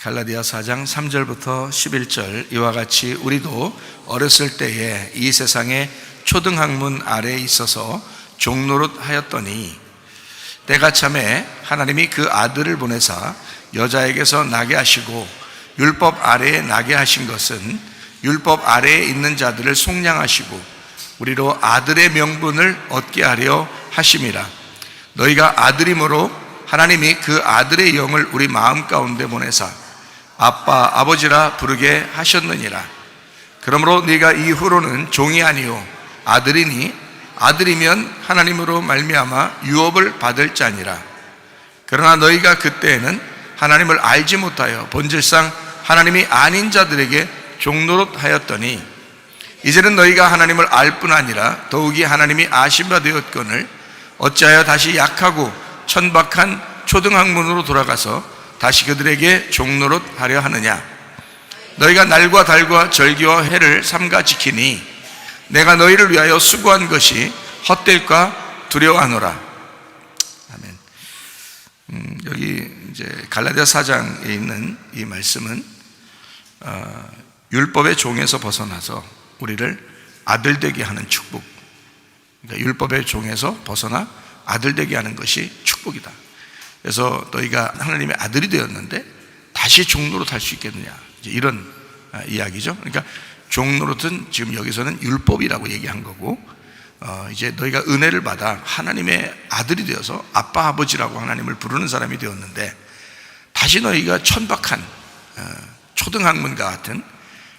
갈라디아 4장 3절부터 11절, 이와 같이 우리도 어렸을 때에 이 세상의 초등학문 아래에 있어서 종노릇 하였더니 때가 참에 하나님이 그 아들을 보내사 여자에게서 나게 하시고 율법 아래에 나게 하신 것은 율법 아래에 있는 자들을 속량하시고 우리로 아들의 명분을 얻게 하려 하심이라. 너희가 아들이므로 하나님이 그 아들의 영을 우리 마음 가운데 보내사 아빠 아버지라 부르게 하셨느니라. 그러므로 네가 이후로는 종이 아니요 아들이니 아들이면 하나님으로 말미암아 유업을 받을 자니라. 그러나 너희가 그때에는 하나님을 알지 못하여 본질상 하나님이 아닌 자들에게 종노릇 하였더니 이제는 너희가 하나님을 알 뿐 아니라 더욱이 하나님이 아신 바 되었거늘 어찌하여 다시 약하고 천박한 초등학문으로 돌아가서 다시 그들에게 종노릇 하려 하느냐. 너희가 날과 달과 절기와 해를 삼가 지키니 내가 너희를 위하여 수고한 것이 헛될까 두려워하노라. 아멘. 여기 이제 갈라디아 4장에 있는 이 말씀은 율법의 종에서 벗어나서 우리를 아들 되게 하는 축복, 그러니까 율법의 종에서 벗어나 아들 되게 하는 것이 축복이다. 그래서 너희가 하나님의 아들이 되었는데 다시 종노릇 할 수 있겠느냐, 이런 이야기죠. 그러니까 종노릇은 지금 여기서는 율법이라고 얘기한 거고, 이제 너희가 은혜를 받아 하나님의 아들이 되어서 아빠 아버지라고 하나님을 부르는 사람이 되었는데 다시 너희가 천박한 초등학문과 같은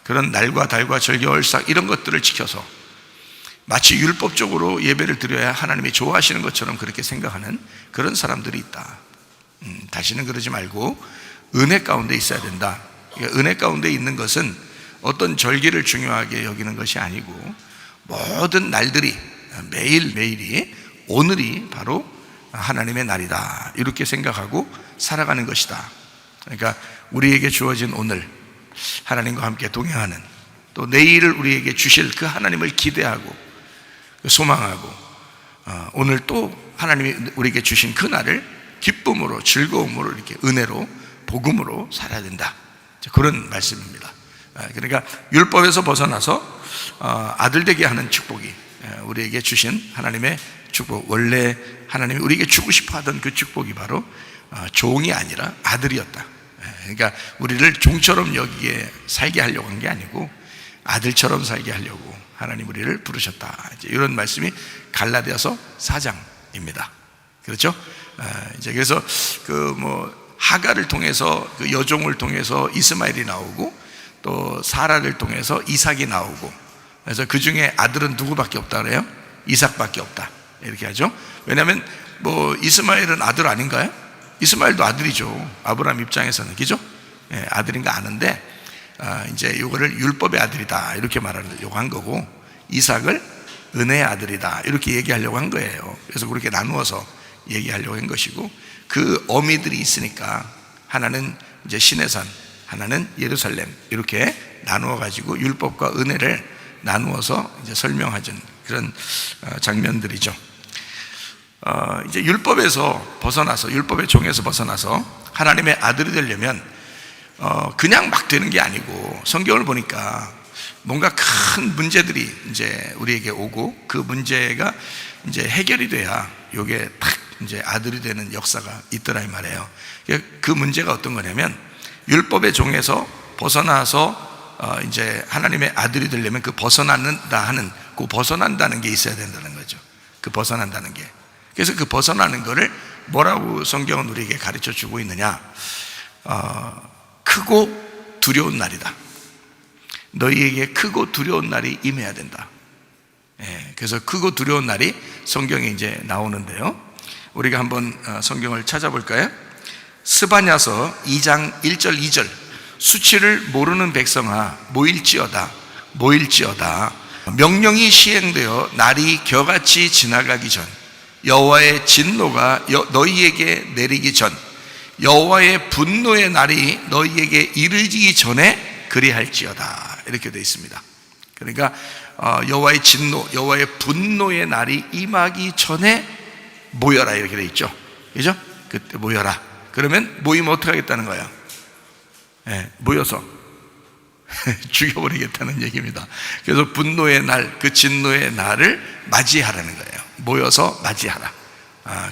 그런 날과 달과 절기 월삭 이런 것들을 지켜서 마치 율법적으로 예배를 드려야 하나님이 좋아하시는 것처럼 그렇게 생각하는 그런 사람들이 있다. 다시는 그러지 말고 은혜 가운데 있어야 된다. 그러니까 은혜 가운데 있는 것은 어떤 절기를 중요하게 여기는 것이 아니고 모든 날들이 매일매일이 오늘이 바로 하나님의 날이다, 이렇게 생각하고 살아가는 것이다. 그러니까 우리에게 주어진 오늘 하나님과 함께 동행하는, 또 내일을 우리에게 주실 그 하나님을 기대하고 소망하고 오늘 또 하나님이 우리에게 주신 그 날을 기쁨으로 즐거움으로 이렇게 은혜로 복음으로 살아야 된다, 그런 말씀입니다. 그러니까 율법에서 벗어나서 아들 되게 하는 축복이 우리에게 주신 하나님의 축복, 원래 하나님이 우리에게 주고 싶어 하던 그 축복이 바로 종이 아니라 아들이었다. 그러니까 우리를 종처럼 여기에 살게 하려고 한 게 아니고 아들처럼 살게 하려고 하나님 우리를 부르셨다, 이런 말씀이 갈라디아서 4장입니다. 그렇죠? 이제 그래서 하가를 통해서 그 여종을 통해서 이스마엘이 나오고 또 사라를 통해서 이삭이 나오고, 그래서 그 중에 아들은 누구밖에 없다 그래요? 이삭밖에 없다, 이렇게 하죠. 왜냐하면 이스마엘은 아들 아닌가요? 이스마엘도 아들이죠. 아브라함 입장에서는, 그죠? 아들인가 아는데 이제 이거를 율법의 아들이다 이렇게 말하려고 한 거고, 이삭을 은혜의 아들이다 이렇게 얘기하려고 한 거예요. 그래서 그렇게 나누어서 얘기하려고 한 것이고, 그 어미들이 있으니까 하나는 이제 시내산, 하나는 예루살렘, 이렇게 나누어 가지고 율법과 은혜를 나누어서 이제 설명하는 그런 장면들이죠. 이제 율법에서 벗어나서, 율법의 종에서 벗어나서 하나님의 아들이 되려면 그냥 막 되는 게 아니고, 성경을 보니까 뭔가 큰 문제들이 이제 우리에게 오고 그 문제가 이제 해결이 돼야 이게 딱 이제 아들이 되는 역사가 있더라 이 말이에요. 그 문제가 어떤 거냐면, 율법의 종에서 벗어나서 이제 하나님의 아들이 되려면 그 벗어난다 하는, 그 벗어난다는 게 있어야 된다는 거죠. 그 벗어난다는 게. 그래서 그 벗어나는 거를 뭐라고 성경은 우리에게 가르쳐 주고 있느냐? 크고 두려운 날이다. 너희에게 크고 두려운 날이 임해야 된다. 그래서 크고 두려운 날이 성경에 이제 나오는데요. 우리가 한번 성경을 찾아볼까요? 스바냐서 2장 1절 2절. 수치를 모르는 백성아 모일지어다, 모일지어다. 명령이 시행되어 날이 겨같이 지나가기 전, 여호와의 진노가 너희에게 내리기 전, 여호와의 분노의 날이 너희에게 이르기 전에 그리할지어다, 이렇게 되어 있습니다. 그러니까 여호와의 진노, 여호와의 분노의 날이 임하기 전에 모여라, 이렇게 되어 있죠. 그죠? 그때 모여라. 그러면 모이면 어떻게 하겠다는 거예요? 모여서 죽여버리겠다는 얘기입니다. 그래서 분노의 날, 그 진노의 날을 맞이하라는 거예요. 모여서 맞이하라.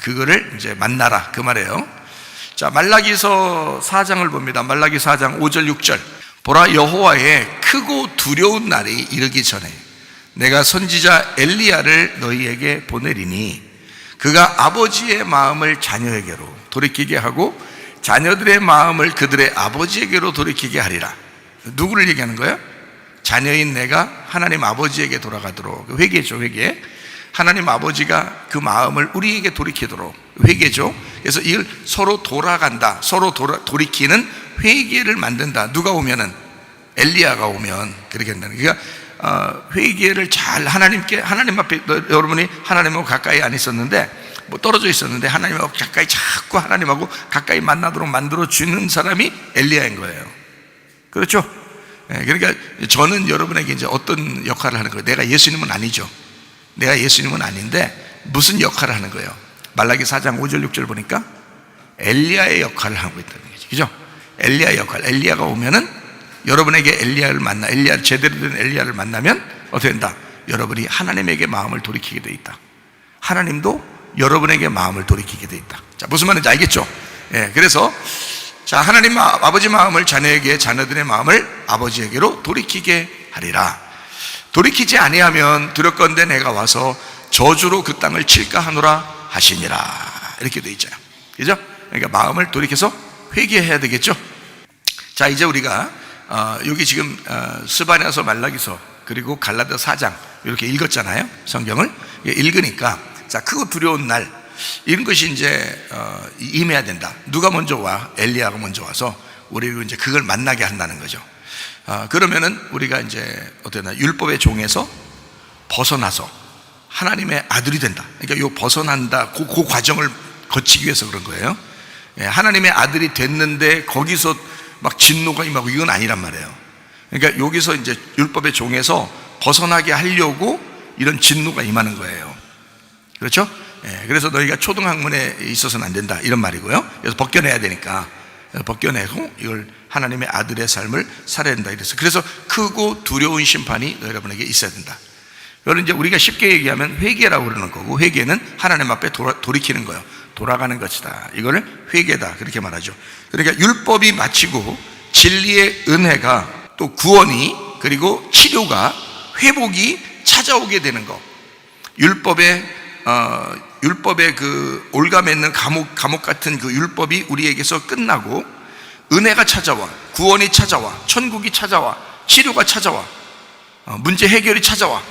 그거를 이제 만나라, 그 말이에요. 자, 말라기서 4장을 봅니다. 말라기 4장 5절 6절. 보라, 여호와의 크고 두려운 날이 이르기 전에 내가 선지자 엘리야를 너희에게 보내리니 그가 아버지의 마음을 자녀에게로 돌이키게 하고 자녀들의 마음을 그들의 아버지에게로 돌이키게 하리라. 누구를 얘기하는 거예요? 자녀인 내가 하나님 아버지에게 돌아가도록, 회개죠, 회개. 하나님 아버지가 그 마음을 우리에게 돌이키도록, 회개죠. 그래서 이걸 서로 돌아간다, 서로 돌이키는 회개를 만든다. 누가 오면은, 엘리야가 오면 그렇게 한다는 거예요. 그러니까 회개를 잘 하나님 앞에, 여러분이 하나님하고 가까이 안 있었는데 뭐 떨어져 있었는데 하나님하고 가까이, 자꾸 하나님하고 가까이 만나도록 만들어 주는 사람이 엘리야인 거예요. 그렇죠? 그러니까 저는 여러분에게 이제 어떤 역할을 하는 거예요? 내가 예수님은 아니죠. 내가 예수님은 아닌데 무슨 역할을 하는 거예요? 말라기 4장 5절 6절 보니까 엘리야의 역할을 하고 있다는 거죠. 그죠? 엘리야의 역할. 엘리야가 오면은 여러분에게 엘리야를 만나, 제대로 된 엘리야를 만나면 어떻게 된다? 여러분이 하나님에게 마음을 돌이키게 돼 있다. 하나님도 여러분에게 마음을 돌이키게 돼 있다. 자, 무슨 말인지 알겠죠? 그래서 자, 하나님 아버지 마음을 자녀에게, 자녀들의 마음을 아버지에게로 돌이키게 하리라. 돌이키지 아니하면 두렵건대 내가 와서 저주로 그 땅을 칠까 하노라 하시니라. 이렇게 돼 있죠. 그죠? 그러니까 마음을 돌이켜서 회개해야 되겠죠. 자, 이제 우리가 여기 지금 스바냐서, 말라기서, 그리고 갈라디아 4장 이렇게 읽었잖아요. 성경을 읽으니까, 자, 크고 두려운 날, 이런 것이 이제 임해야 된다. 누가 먼저 와? 엘리야가 먼저 와서 우리를 이제 그걸 만나게 한다는 거죠. 그러면은 우리가 이제 어떠나 율법의 종에서 벗어나서 하나님의 아들이 된다. 그러니까 요 벗어난다, 그 과정을 거치기 위해서 그런 거예요. 하나님의 아들이 됐는데 거기서 막 진노가 임하고 이건 아니란 말이에요. 그러니까 여기서 이제 율법의 종에서 벗어나게 하려고 이런 진노가 임하는 거예요. 그렇죠? 그래서 너희가 초등학문에 있어서는 안 된다, 이런 말이고요. 그래서 벗겨내야 되니까 벗겨내고 이걸 하나님의 아들의 삶을 살아야 된다, 이래서. 그래서 크고 두려운 심판이 여러분에게 있어야 된다. 여러분, 이제 우리가 쉽게 얘기하면 회개라고 그러는 거고, 회개는 하나님 앞에 돌이키는 거예요. 돌아가는 것이다. 이거를 회개다, 그렇게 말하죠. 그러니까 율법이 마치고 진리의 은혜가, 또 구원이, 그리고 치료가, 회복이 찾아오게 되는 거. 율법의 그 올가매는 감옥 같은 그 율법이 우리에게서 끝나고 은혜가 찾아와, 구원이 찾아와, 천국이 찾아와, 치료가 찾아와, 문제 해결이 찾아와.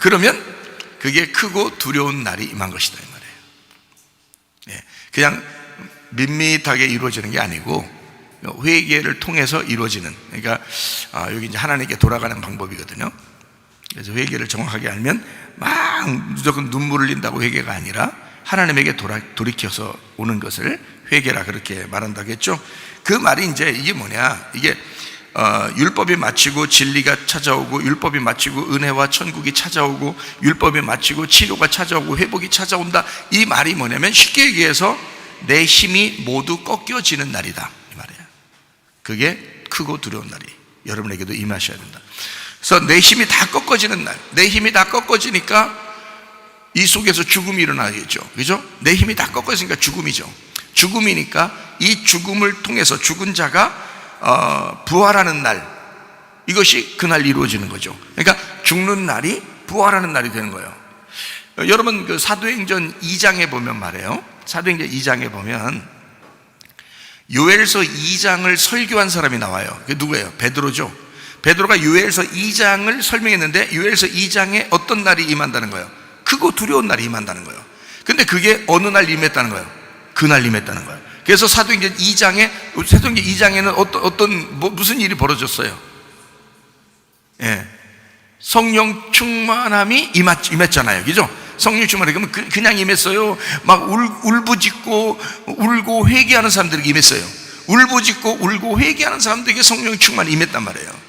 그러면 그게 크고 두려운 날이 임한 것이다, 이 말이에요. 그냥 밋밋하게 이루어지는 게 아니고 회개를 통해서 이루어지는, 그러니까 여기 이제 하나님께 돌아가는 방법이거든요. 그래서 회개를 정확하게 알면 막 무조건 눈물을 흘린다고 회개가 아니라 하나님에게 돌이켜서 오는 것을 회개라 그렇게 말한다겠죠. 그 말이 이제 이게 뭐냐, 이게 율법이 마치고 진리가 찾아오고, 율법이 마치고 은혜와 천국이 찾아오고, 율법이 마치고 치료가 찾아오고, 회복이 찾아온다. 이 말이 뭐냐면 쉽게 얘기해서 내 힘이 모두 꺾여지는 날이다, 이 말이에요. 그게 크고 두려운 날이 여러분에게도 임하셔야 된다. 그래서 내 힘이 다 꺾어지는 날, 내 힘이 다 꺾어지니까 이 속에서 죽음이 일어나겠죠. 그죠? 내 힘이 다 꺾어지니까 죽음이죠. 죽음이니까 이 죽음을 통해서 죽은 자가 부활하는 날, 이것이 그날 이루어지는 거죠. 그러니까 죽는 날이 부활하는 날이 되는 거예요. 여러분, 그 사도행전 2장에 보면 말이에요, 사도행전 2장에 보면 요엘서 2장을 설교한 사람이 나와요. 그게 누구예요? 베드로죠. 베드로가 요엘서 2장을 설명했는데 요엘서 2장에 어떤 날이 임한다는 거예요? 크고 두려운 날이 임한다는 거예요. 근데 그게 어느 날 임했다는 거예요? 그날 임했다는 거예요. 그래서 사도행전 2장에는 무슨 일이 벌어졌어요? 성령 충만함이 임했잖아요. 그죠? 성령 충만함이, 그러면 그냥 임했어요? 막 울부짖고 울고 회개하는 사람들에게 임했어요. 울부짖고 울고 회개하는 사람들에게 성령 충만이 임했단 말이에요.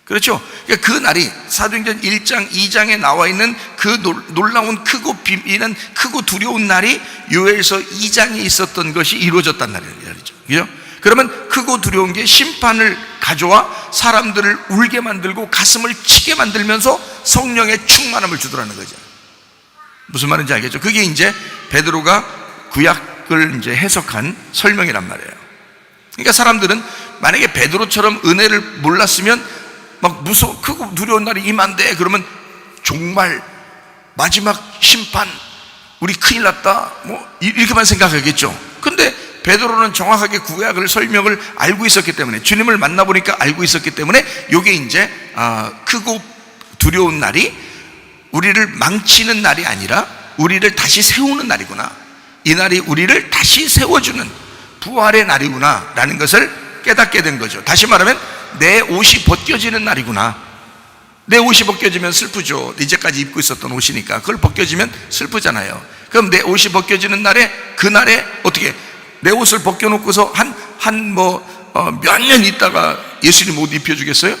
그렇죠? 그러니까 그 날이 사도행전 1장, 2장에 나와 있는 그 놀라운 크고 비밀한 크고 두려운 날이 요엘서 2장에 있었던 것이 이루어졌단 날이죠. 그죠? 그러면 크고 두려운 게 심판을 가져와 사람들을 울게 만들고 가슴을 치게 만들면서 성령의 충만함을 주더라는 거죠. 무슨 말인지 알겠죠? 그게 이제 베드로가 구약을 이제 해석한 설명이란 말이에요. 그러니까 사람들은 만약에 베드로처럼 은혜를 몰랐으면 막 무서워, 크고 두려운 날이 임한대 그러면 정말 마지막 심판, 우리 큰일 났다, 뭐 이렇게만 생각하겠죠. 근데 베드로는 정확하게 구약을 설명을 알고 있었기 때문에, 주님을 만나보니까 알고 있었기 때문에 이게 이제 크고 두려운 날이 우리를 망치는 날이 아니라 우리를 다시 세우는 날이구나, 이 날이 우리를 다시 세워주는 부활의 날이구나 라는 것을 깨닫게 된 거죠. 다시 말하면 내 옷이 벗겨지는 날이구나. 내 옷이 벗겨지면 슬프죠. 이제까지 입고 있었던 옷이니까 그걸 벗겨지면 슬프잖아요. 그럼 내 옷이 벗겨지는 날에, 그날에 어떻게 내 옷을 벗겨놓고서 몇 년 있다가 예수님 옷 입혀주겠어요?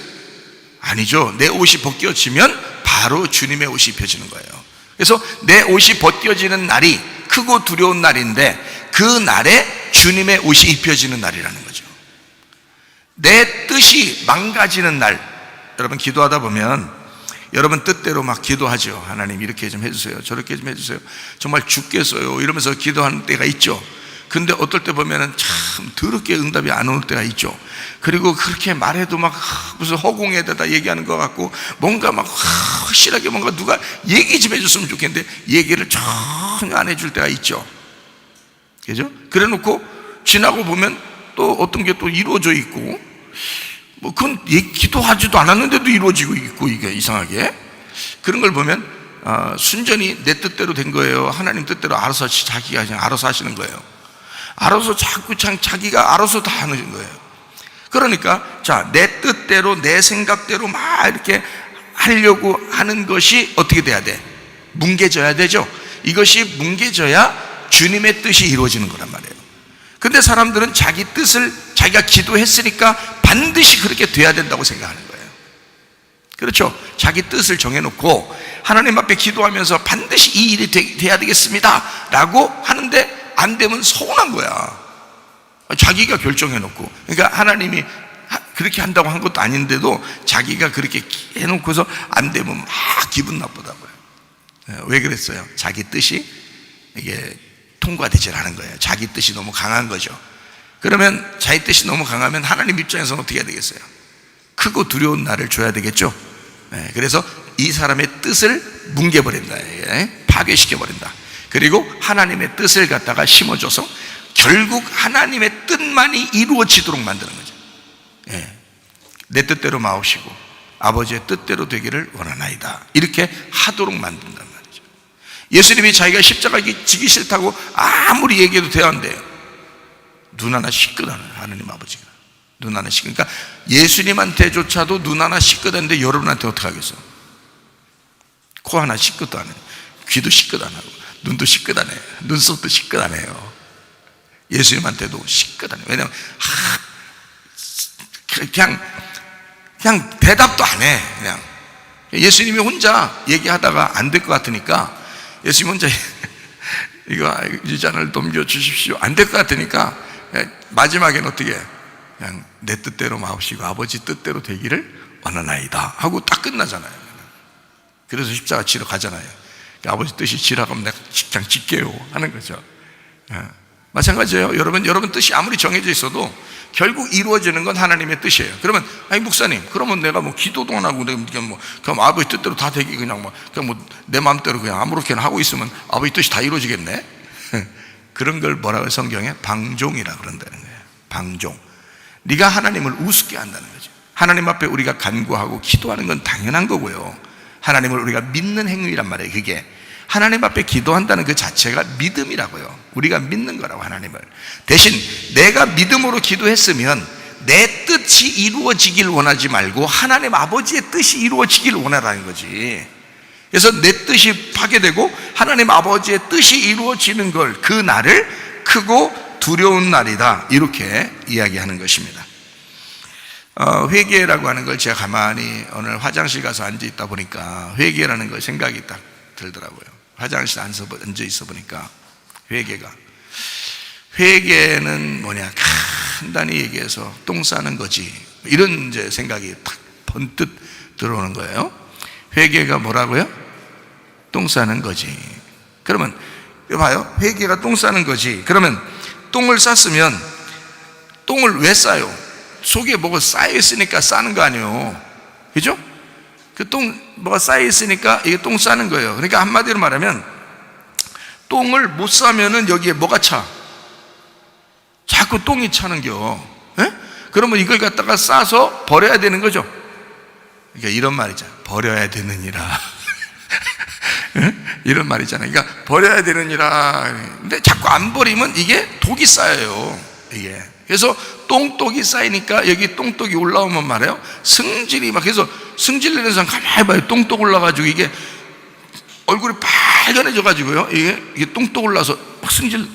아니죠. 내 옷이 벗겨지면 바로 주님의 옷이 입혀지는 거예요. 그래서 내 옷이 벗겨지는 날이 크고 두려운 날인데 그 날에 주님의 옷이 입혀지는 날이라는 거죠. 내 뜻이 망가지는 날, 여러분 기도하다 보면 여러분 뜻대로 막 기도하죠. 하나님 이렇게 좀 해주세요, 저렇게 좀 해주세요, 정말 죽겠어요 이러면서 기도하는 때가 있죠. 근데 어떨 때 보면은 참 더럽게 응답이 안 올 때가 있죠. 그리고 그렇게 말해도 막 무슨 허공에 대다 얘기하는 것 같고 뭔가 막 확실하게 뭔가 누가 얘기 좀 해줬으면 좋겠는데 얘기를 전혀 안 해줄 때가 있죠. 그죠? 그래 놓고 지나고 보면 또 어떤 게 또 이루어져 있고, 뭐 그건 기도하지도 않았는데도 이루어지고 있고, 이게 이상하게 그런 걸 보면 순전히 내 뜻대로 된 거예요, 하나님 뜻대로 알아서 자기가 그냥 알아서 하시는 거예요. 알아서 자기가 알아서 다 하는 거예요. 그러니까 자, 내 뜻대로 내 생각대로 막 이렇게 하려고 하는 것이 어떻게 돼야 돼? 뭉개져야 되죠. 이것이 뭉개져야 주님의 뜻이 이루어지는 거란 말이에요. 근데 사람들은 자기 뜻을 자기가 기도했으니까 반드시 그렇게 돼야 된다고 생각하는 거예요. 그렇죠? 자기 뜻을 정해놓고 하나님 앞에 기도하면서 반드시 이 일이 돼야 되겠습니다 라고 하는데 안 되면 서운한 거야. 자기가 결정해놓고. 그러니까 하나님이 그렇게 한다고 한 것도 아닌데도 자기가 그렇게 해놓고서 안 되면 막 기분 나쁘다고요. 왜 그랬어요? 자기 뜻이 이게 통과되질 않은 거예요. 자기 뜻이 너무 강한 거죠. 그러면 자기 뜻이 너무 강하면 하나님 입장에서는 어떻게 해야 되겠어요? 크고 두려운 날을 줘야 되겠죠. 그래서 이 사람의 뜻을 뭉개버린다, 파괴시켜버린다. 그리고 하나님의 뜻을 갖다가 심어줘서 결국 하나님의 뜻만이 이루어지도록 만드는 거죠. 내 뜻대로 마옵시고 아버지의 뜻대로 되기를 원하나이다, 이렇게 하도록 만든단 말이죠. 예수님이 자기가 십자가 지기 싫다고 아무리 얘기해도 대안돼요. 눈 하나 시끄다는 하나님 아버지가 눈 하나 시끄. 그러니까 예수님한테조차도 눈 하나 시끄다는데 여러분한테 어떻게 하겠어? 코 하나 시끄도 안 해요. 귀도 시끄도 안 하고 눈도 시끄도 안 해요. 눈썹도 시끄도 안 해요. 예수님한테도 시끄도 안 해요. 왜냐하면 그냥 대답도 안 해. 그냥 예수님이 혼자 얘기하다가 안 될 것 같으니까, 예수님 혼자 이거 이 잔을 넘겨주십시오 안 될 것 같으니까 마지막에는 어떻게 해? 그냥 내 뜻대로 마옵시고 아버지 뜻대로 되기를 원하나이다 하고 딱 끝나잖아요. 그래서 십자가 지러 가잖아요. 아버지 뜻이 지라고 하면 내가 그냥 짓게요 하는 거죠. 마찬가지예요. 여러분 뜻이 아무리 정해져 있어도 결국 이루어지는 건 하나님의 뜻이에요. 그러면 아니 목사님, 그러면 내가 뭐 기도도 안 하고 내가 그럼 아버지 뜻대로 다 되기 그냥 내 마음대로 그냥 아무렇게나 하고 있으면 아버지 뜻이 다 이루어지겠네? 그런 걸 뭐라고 성경에 방종이라 그런다는 거예요. 방종. 네가 하나님을 우습게 한다는 거죠. 하나님 앞에 우리가 간구하고 기도하는 건 당연한 거고요. 하나님을 우리가 믿는 행위란 말이에요. 그게 하나님 앞에 기도한다는 그 자체가 믿음이라고요. 우리가 믿는 거라고, 하나님을. 대신 내가 믿음으로 기도했으면 내 뜻이 이루어지길 원하지 말고 하나님 아버지의 뜻이 이루어지길 원하라는 거지. 그래서 내 뜻이 파괴되고 하나님 아버지의 뜻이 이루어지는 걸, 그 날을 크고 두려운 날이다, 이렇게 이야기하는 것입니다. 회개라고 하는 걸 제가 가만히 오늘 화장실 가서 앉아 있다 보니까 회개라는 걸 생각이 딱 들더라고요. 화장실 앉아 있어 보니까 회개는 뭐냐, 간단히 얘기해서 똥 싸는 거지, 이런 이제 생각이 탁 번뜩 들어오는 거예요. 회개가 뭐라고요? 똥 싸는 거지. 그러면 봐요, 회개가 똥 싸는 거지. 그러면 똥을 쌌으면 똥을 왜 싸요? 속에 뭐가 쌓여 있으니까 싸는 거 아니에요, 그죠? 그 똥 뭐가 쌓여 있으니까 이게 똥 싸는 거예요. 그러니까 한마디로 말하면 똥을 못 싸면은 여기에 뭐가 차? 자꾸 똥이 차는겨. 에? 그러면 이걸 갖다가 싸서 버려야 되는 거죠. 그러니까 이런 말이죠. 버려야 되느니라. 이런 말이잖아요. 그러니까 버려야 되느니라. 근데 자꾸 안 버리면 이게 독이 쌓여요, 이게. 그래서 똥독이 쌓이니까 여기 똥독이 올라오면 말이에요, 승질이 막 해서, 승질 내는 사람 가만히 봐요. 똥독 올라가지고 이게 얼굴이 빨개져 가지고요, 이게 똥독 올라서 막 승질.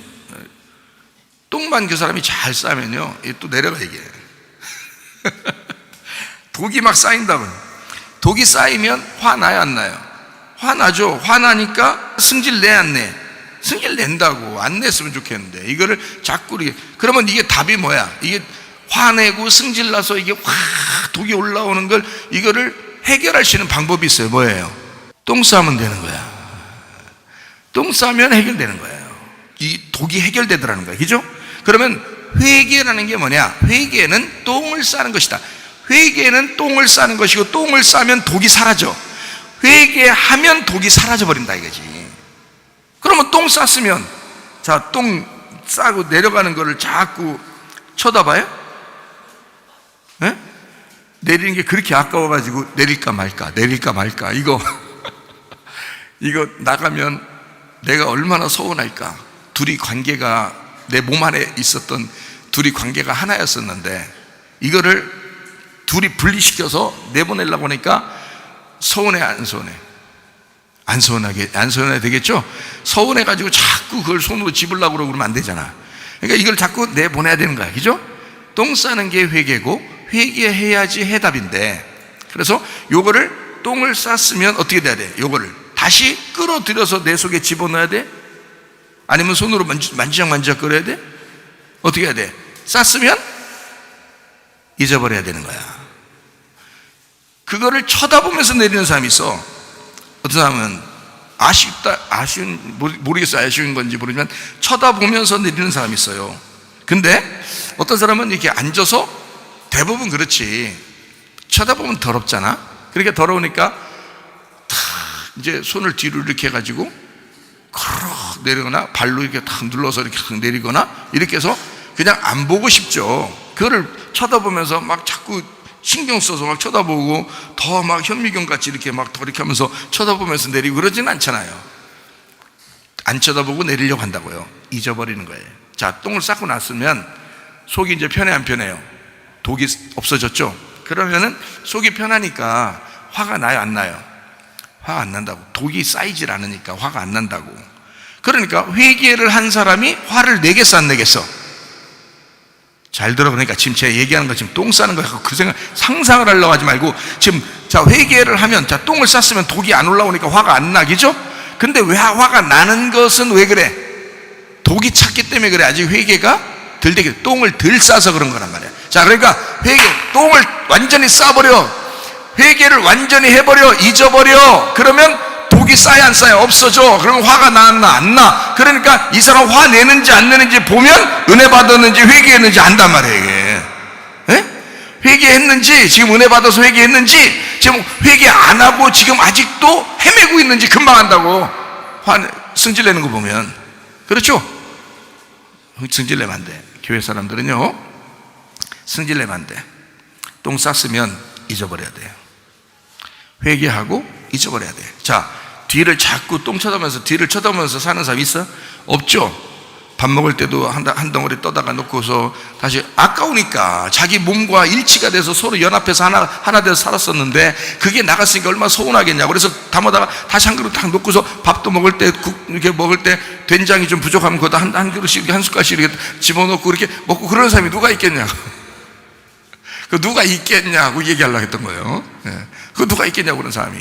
똥만 그 사람이 잘 싸면요, 이게 또 내려가, 이게. 독이 막 쌓인다면, 독이 쌓이면 화나요, 안 나요? 화나죠. 화나니까 승질 내, 안 내? 승질 낸다고. 안 냈으면 좋겠는데 이거를 자꾸 이렇게. 그러면 이게 답이 뭐야? 이게 화내고 승질나서 이게 확 독이 올라오는 걸, 이거를 해결할 수 있는 방법이 있어요. 뭐예요? 똥 싸면 되는 거야. 똥 싸면 해결되는 거예요. 이 독이 해결되더라는 거예요, 그죠? 그러면 회개라는 게 뭐냐? 회개는 똥을 싸는 것이다. 회개는 똥을 싸는 것이고, 똥을 싸면 독이 사라져. 회개하면 독이 사라져 버린다 이거지. 그러면 똥 쌌으면, 자, 똥 싸고 내려가는 거를 자꾸 쳐다봐요? 네? 내리는 게 그렇게 아까워가지고 내릴까 말까 이거 이거 나가면 내가 얼마나 서운할까. 둘이 관계가, 내 몸 안에 있었던 둘이 관계가 하나였었는데 이거를 둘이 분리시켜서 내보내려고 하니까 서운해, 안 서운해? 안 서운해 되겠죠? 서운해가지고 자꾸 그걸 손으로 집으려고 그러면 안 되잖아. 그러니까 이걸 자꾸 내보내야 되는 거야, 그죠? 똥 싸는 게 회개고, 회개해야지 해답인데, 그래서 요거를, 똥을 쌌으면 어떻게 돼야 돼? 요거를 다시 끌어들여서 내 속에 집어넣어야 돼? 아니면 손으로 만지작 끌어야 돼? 어떻게 해야 돼? 쌌으면 잊어버려야 되는 거야. 그거를 쳐다보면서 내리는 사람이 있어. 어떤 사람은 모르겠어요. 아쉬운 건지 모르지만 쳐다보면서 내리는 사람이 있어요. 근데 어떤 사람은 이렇게 앉아서, 대부분 그렇지, 쳐다보면 더럽잖아. 그러니까 더러우니까 탁 이제 손을 뒤로 이렇게 해가지고 그렇게 내리거나, 발로 이렇게 탁 눌러서 이렇게 탁 내리거나, 이렇게 해서 그냥 안 보고 싶죠. 그거를 쳐다보면서 막 자꾸 신경 써서 막 쳐다보고, 더 막 현미경 같이 이렇게 막 더 이렇게 하면서 쳐다보면서 내리고 그러지는 않잖아요. 안 쳐다보고 내리려고 한다고요. 잊어버리는 거예요. 자, 똥을 싸고 났으면 속이 이제 편해, 안 편해요? 독이 없어졌죠? 그러면은 속이 편하니까 화가 나요, 안 나요? 화가 안 난다고. 독이 쌓이질 않으니까 화가 안 난다고. 그러니까 회개를 한 사람이 화를 내겠어, 안 내겠어? 잘 들어. 그러니까 지금 제가 얘기하는 거, 지금 똥 싸는 거 그 생각, 상상을 하려고 하지 말고, 지금, 자, 회개를 하면, 자, 똥을 쌌으면 독이 안 올라오니까 화가 안 나겠죠? 근데 왜 화가 나는 것은 왜 그래? 독이 찼기 때문에 그래. 아직 회개가 덜 되게, 똥을 덜 싸서 그런 거란 말이야. 자, 그러니까 똥을 완전히 싸버려. 회개를 완전히 해버려. 잊어버려. 그러면 독이 쌓여, 안 쌓여? 없어져. 그러면 화가 나나 안 나? 그러니까 이 사람 화 내는지 안 내는지 보면 은혜 받았는지 회개했는지 안단 말이에요, 이게. 에? 회개했는지, 지금 은혜 받아서 회개했는지, 지금 회개 안 하고 지금 아직도 헤매고 있는지 금방 안다고. 승질 내는 거 보면. 그렇죠? 승질 내면 안 돼. 교회 사람들은요, 승질 내면 안 돼. 똥 쌌으면 잊어버려야 돼요. 회개하고 잊어버려야 돼. 자, 뒤를 자꾸 똥 쳐다보면서, 뒤를 쳐다보면서 사는 사람 있어? 없죠? 밥 먹을 때도 한 덩어리 떠다가 놓고서 다시, 아까우니까 자기 몸과 일치가 돼서 서로 연합해서 하나 돼서 살았었는데 그게 나갔으니까 얼마나 서운하겠냐고. 그래서 담아다가 다시 한 그릇 딱 놓고서 밥도 먹을 때, 국 이렇게 먹을 때 된장이 좀 부족하면 그것도 한 그릇씩, 한 숟갈씩 이렇게 집어넣고 이렇게 먹고 그러는 사람이 누가 있겠냐고. 그 누가 있겠냐고 얘기하려고 했던 거예요. 네. 그 누가 있겠냐고, 그런 사람이.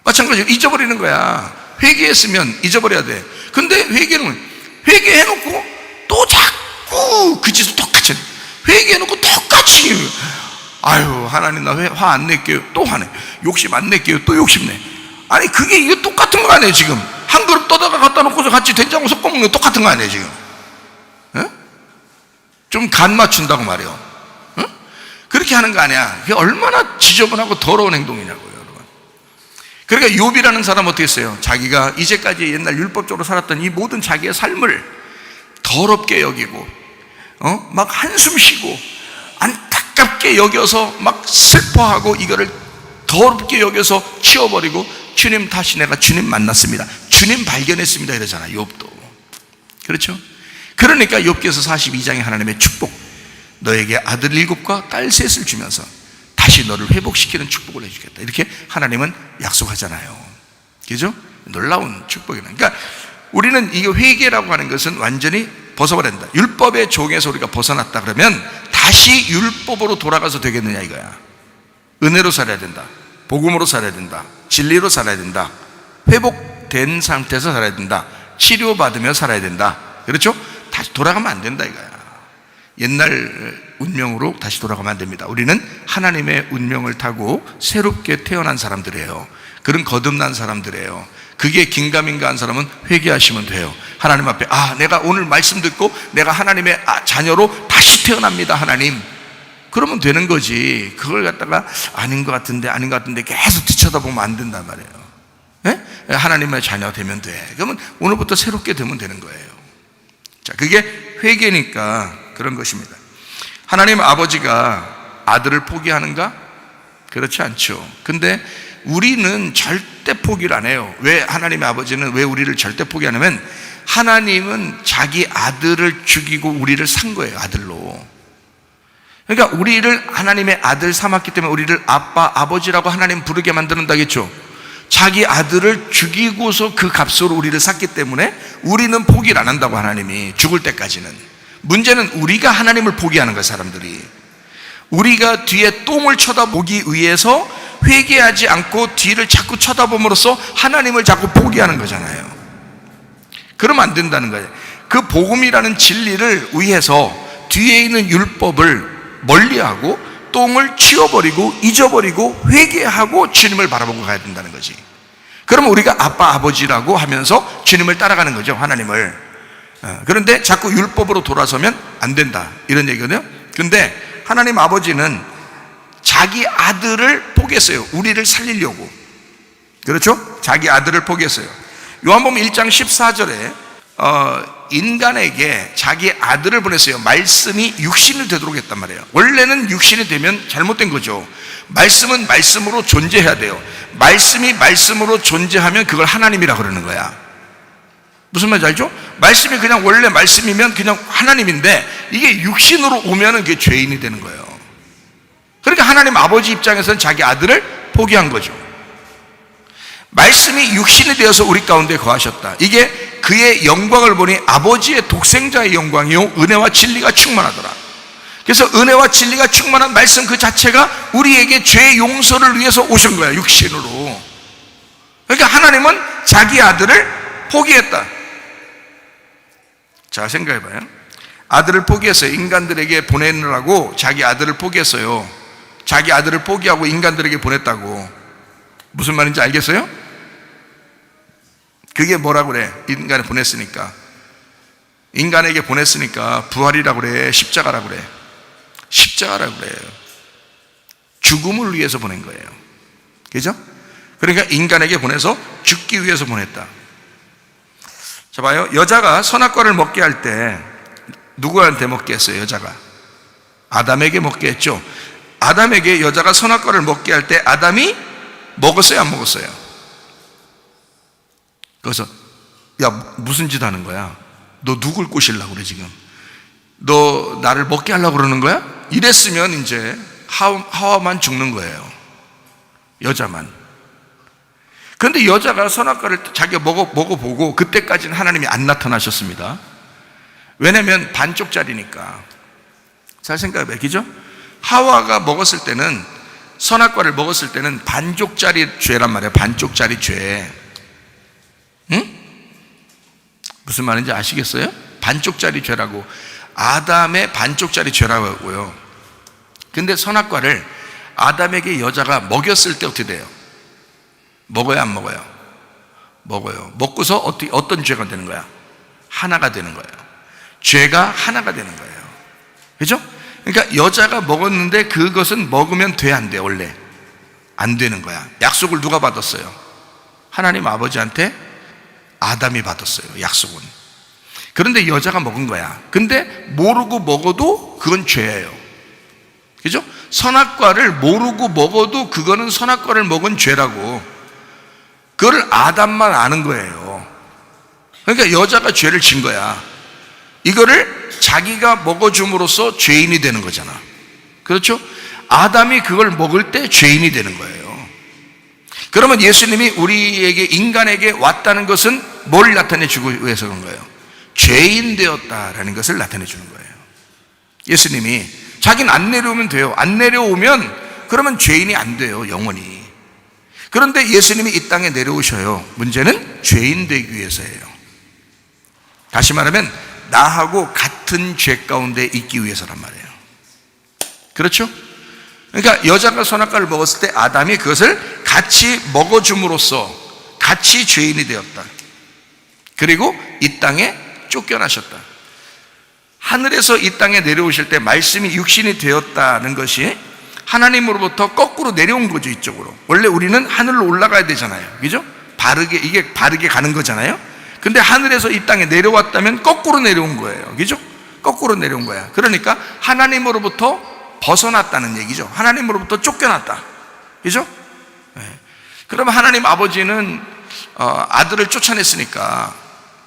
마찬가지로 잊어버리는 거야. 회개했으면 잊어버려야 돼. 근데 회개해놓고 또 자꾸 그 짓을 똑같이 해. 회개해놓고 똑같이 아유 하나님 나 화 안 낼게요. 또 화내. 욕심 안 낼게요. 또 욕심내. 아니 그게 이게 똑같은 거 아니에요 지금. 한 그릇 떠다가 갖다 놓고서 같이 된장을 섞어 먹는 거 똑같은 거 아니에요 지금. 좀 간 맞춘다고 말이에요. 그렇게 하는 거 아니야. 그게 얼마나 지저분하고 더러운 행동이냐고요 여러분. 그러니까 욥이라는 사람은 어떻게 했어요? 자기가 이제까지 옛날 율법적으로 살았던 이 모든 자기의 삶을 더럽게 여기고 막 한숨 쉬고 안타깝게 여겨서 막 슬퍼하고 이거를 더럽게 여겨서 치워버리고 주님 다시 내가 주님 만났습니다. 주님 발견했습니다 이러잖아 욥도. 그렇죠? 그러니까 욥기서 42장에 하나님의 축복, 너에게 아들 7과 딸 3을 주면서 다시 너를 회복시키는 축복을 해주겠다 이렇게 하나님은 약속하잖아요. 그죠? 놀라운 축복이네. 그러니까 우리는 이게 회개라고 하는 것은 완전히 벗어버려야 된다. 율법의 종에서 우리가 벗어났다 그러면 다시 율법으로 돌아가서 되겠느냐 이거야. 은혜로 살아야 된다. 복음으로 살아야 된다. 진리로 살아야 된다. 회복된 상태에서 살아야 된다. 치료받으며 살아야 된다. 그렇죠? 다시 돌아가면 안 된다 이거야. 옛날 운명으로 다시 돌아가면 안 됩니다. 우리는 하나님의 운명을 타고 새롭게 태어난 사람들이에요. 그런 거듭난 사람들이에요. 그게 긴가민가한 사람은 회개하시면 돼요. 하나님 앞에 내가 오늘 말씀 듣고 내가 하나님의 자녀로 다시 태어납니다 하나님. 그러면 되는 거지. 그걸 갖다가 아닌 것 같은데 계속 뒤쳐다보면 안 된단 말이에요. 네? 하나님의 자녀 되면 돼. 그러면 오늘부터 새롭게 되면 되는 거예요. 자, 그게 회개니까 그런 것입니다. 하나님 아버지가 아들을 포기하는가? 그렇지 않죠. 근데 우리는 절대 포기를 안 해요. 왜 하나님의 아버지는 왜 우리를 절대 포기 안 하냐면 하나님은 자기 아들을 죽이고 우리를 산 거예요 아들로. 그러니까 우리를 하나님의 아들 삼았기 때문에 우리를 아빠 아버지라고 하나님 부르게 만드는다겠죠. 자기 아들을 죽이고서 그 값으로 우리를 샀기 때문에 우리는 포기를 안 한다고 하나님이 죽을 때까지는. 문제는 우리가 하나님을 포기하는 거예요 사람들이. 우리가 뒤에 똥을 쳐다보기 위해서 회개하지 않고 뒤를 자꾸 쳐다봄으로써 하나님을 자꾸 포기하는 거잖아요. 그러면 안 된다는 거예요. 그 복음이라는 진리를 위해서 뒤에 있는 율법을 멀리하고 똥을 치워버리고 잊어버리고 회개하고 주님을 바라보고 가야 된다는 거지. 그러면 우리가 아빠 아버지라고 하면서 주님을 따라가는 거죠 하나님을. 그런데 자꾸 율법으로 돌아서면 안 된다 이런 얘기거든요. 그런데 하나님 아버지는 자기 아들을 포기했어요. 우리를 살리려고. 그렇죠? 자기 아들을 포기했어요. 요한복음 1장 14절에 인간에게 자기 아들을 보냈어요. 말씀이 육신이 되도록 했단 말이에요. 원래는 육신이 되면 잘못된 거죠. 말씀은 말씀으로 존재해야 돼요. 말씀이 말씀으로 존재하면 그걸 하나님이라 그러는 거야. 무슨 말인지 알죠? 말씀이 그냥 원래 말씀이면 그냥 하나님인데 이게 육신으로 오면은 그게 죄인이 되는 거예요. 그러니까 하나님 아버지 입장에서는 자기 아들을 포기한 거죠. 말씀이 육신이 되어서 우리 가운데 거하셨다. 이게 그의 영광을 보니 아버지의 독생자의 영광이요 은혜와 진리가 충만하더라. 그래서 은혜와 진리가 충만한 말씀 그 자체가 우리에게 죄 용서를 위해서 오신 거야 육신으로. 그러니까 하나님은 자기 아들을 포기했다. 자, 생각해봐요. 아들을 포기했어요. 인간들에게 보내느라고 자기 아들을 포기했어요. 자기 아들을 포기하고 인간들에게 보냈다고. 무슨 말인지 알겠어요? 그게 뭐라고 그래? 인간에 보냈으니까. 인간에게 보냈으니까 부활이라고 그래? 십자가라고 그래? 십자가라고 그래요. 죽음을 위해서 보낸 거예요. 그죠? 그러니까 인간에게 보내서 죽기 위해서 보냈다. 자, 봐요. 여자가 선악과를 먹게 할 때 누구한테 먹게 했어요? 여자가 아담에게 먹게 했죠. 아담에게 여자가 선악과를 먹게 할 때 아담이 먹었어요? 안 먹었어요? 그래서 야, 무슨 짓 하는 거야? 너 누굴 꼬시려고 그래 지금? 너 나를 먹게 하려고 그러는 거야? 이랬으면 이제 하와만 죽는 거예요. 여자만. 그런데 여자가 선악과를 자기가 먹어보고 그때까지는 하나님이 안 나타나셨습니다. 왜냐면 반쪽짜리니까. 잘 생각해봐요. 그죠? 하와가 먹었을 때는 선악과를 먹었을 때는 반쪽짜리 죄란 말이에요. 반쪽짜리 죄. 응? 무슨 말인지 아시겠어요? 반쪽짜리 죄라고. 아담의 반쪽짜리 죄라고 하고요. 근데 선악과를 아담에게 여자가 먹였을 때 어떻게 돼요? 먹어요, 안 먹어요? 먹어요. 먹고서 어떤 죄가 되는 거야? 하나가 되는 거예요. 죄가 하나가 되는 거예요. 그죠? 그러니까 여자가 먹었는데 그것은 먹으면 돼, 안 돼? 원래 안 되는 거야. 약속을 누가 받았어요? 하나님 아버지한테 아담이 받았어요, 약속은. 그런데 여자가 먹은 거야. 근데 모르고 먹어도 그건 죄예요. 그죠? 선악과를 모르고 먹어도 그거는 선악과를 먹은 죄라고. 그걸 아담만 아는 거예요. 그러니까 여자가 죄를 진 거야. 이거를 자기가 먹어줌으로써 죄인이 되는 거잖아. 그렇죠? 아담이 그걸 먹을 때 죄인이 되는 거예요. 그러면 예수님이 우리에게, 인간에게 왔다는 것은 뭘 나타내 주고 위해서 그런 거예요? 죄인 되었다라는 것을 나타내 주는 거예요. 예수님이 자기는 안 내려오면 돼요. 안 내려오면 그러면 죄인이 안 돼요, 영원히. 그런데 예수님이 이 땅에 내려오셔요. 문제는 죄인 되기 위해서예요. 다시 말하면 나하고 같은 죄 가운데 있기 위해서란 말이에요. 그렇죠? 그러니까 여자가 선악과를 먹었을 때 아담이 그것을 같이 먹어줌으로써 같이 죄인이 되었다. 그리고 이 땅에 쫓겨나셨다. 하늘에서 이 땅에 내려오실 때 말씀이 육신이 되었다는 것이 하나님으로부터 거꾸로 내려온 거죠, 이쪽으로. 원래 우리는 하늘로 올라가야 되잖아요. 그죠? 이게 바르게 가는 거잖아요. 근데 하늘에서 이 땅에 내려왔다면 거꾸로 내려온 거예요. 그죠? 거꾸로 내려온 거야. 그러니까 하나님으로부터 벗어났다는 얘기죠. 하나님으로부터 쫓겨났다. 그죠? 네. 그러면 하나님 아버지는 아들을 쫓아냈으니까,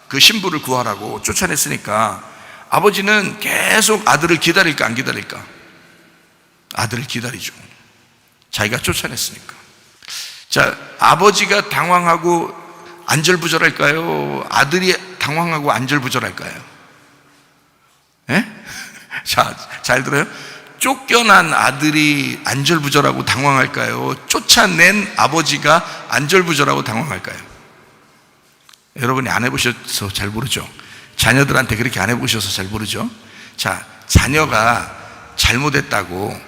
그 신부를 구하라고 쫓아냈으니까 아버지는 계속 아들을 기다릴까 안 기다릴까? 아들을 기다리죠. 자기가 쫓아냈으니까. 자, 아버지가 당황하고 안절부절할까요? 아들이 당황하고 안절부절할까요? 예? 자, 잘 들어요? 쫓겨난 아들이 안절부절하고 당황할까요? 쫓아낸 아버지가 안절부절하고 당황할까요? 여러분이 안 해보셔서 잘 모르죠. 자녀들한테 그렇게 안 해보셔서 잘 모르죠. 자, 자녀가 잘못했다고,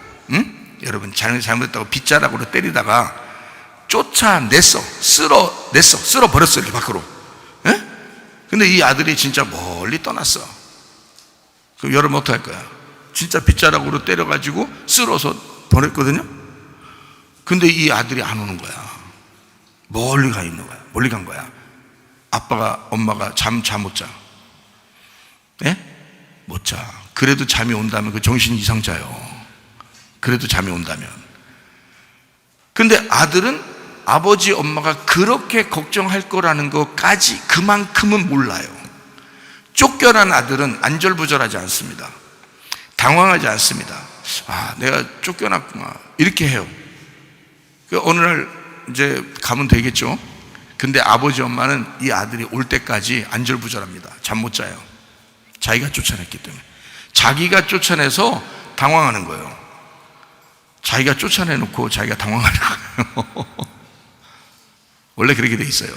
여러분 잘못했다고 빗자락으로 때리다가 쫓아냈어, 쓸어버렸어, 이렇게 밖으로. 예? 근데 이 아들이 진짜 멀리 떠났어. 그럼 여러분 어떡할 거야? 진짜 빗자락으로 때려가지고 쓸어서 보냈거든요. 근데 이 아들이 안 오는 거야. 멀리 가 있는 거야. 멀리 간 거야. 아빠가, 엄마가 잠 못 자. 예? 못 자. 그래도 잠이 온다면 그 정신 이상 자요. 그래도 잠이 온다면. 근데 아들은 아버지, 엄마가 그렇게 걱정할 거라는 것까지 그만큼은 몰라요. 쫓겨난 아들은 안절부절하지 않습니다. 당황하지 않습니다. 아, 내가 쫓겨났구나, 이렇게 해요. 어느 날 이제 가면 되겠죠. 근데 아버지, 엄마는 이 아들이 올 때까지 안절부절합니다. 잠 못 자요. 자기가 쫓아냈기 때문에. 자기가 쫓아내서 당황하는 거예요. 자기가 쫓아내놓고 자기가 당황하는 거예요. 원래 그렇게 돼 있어요.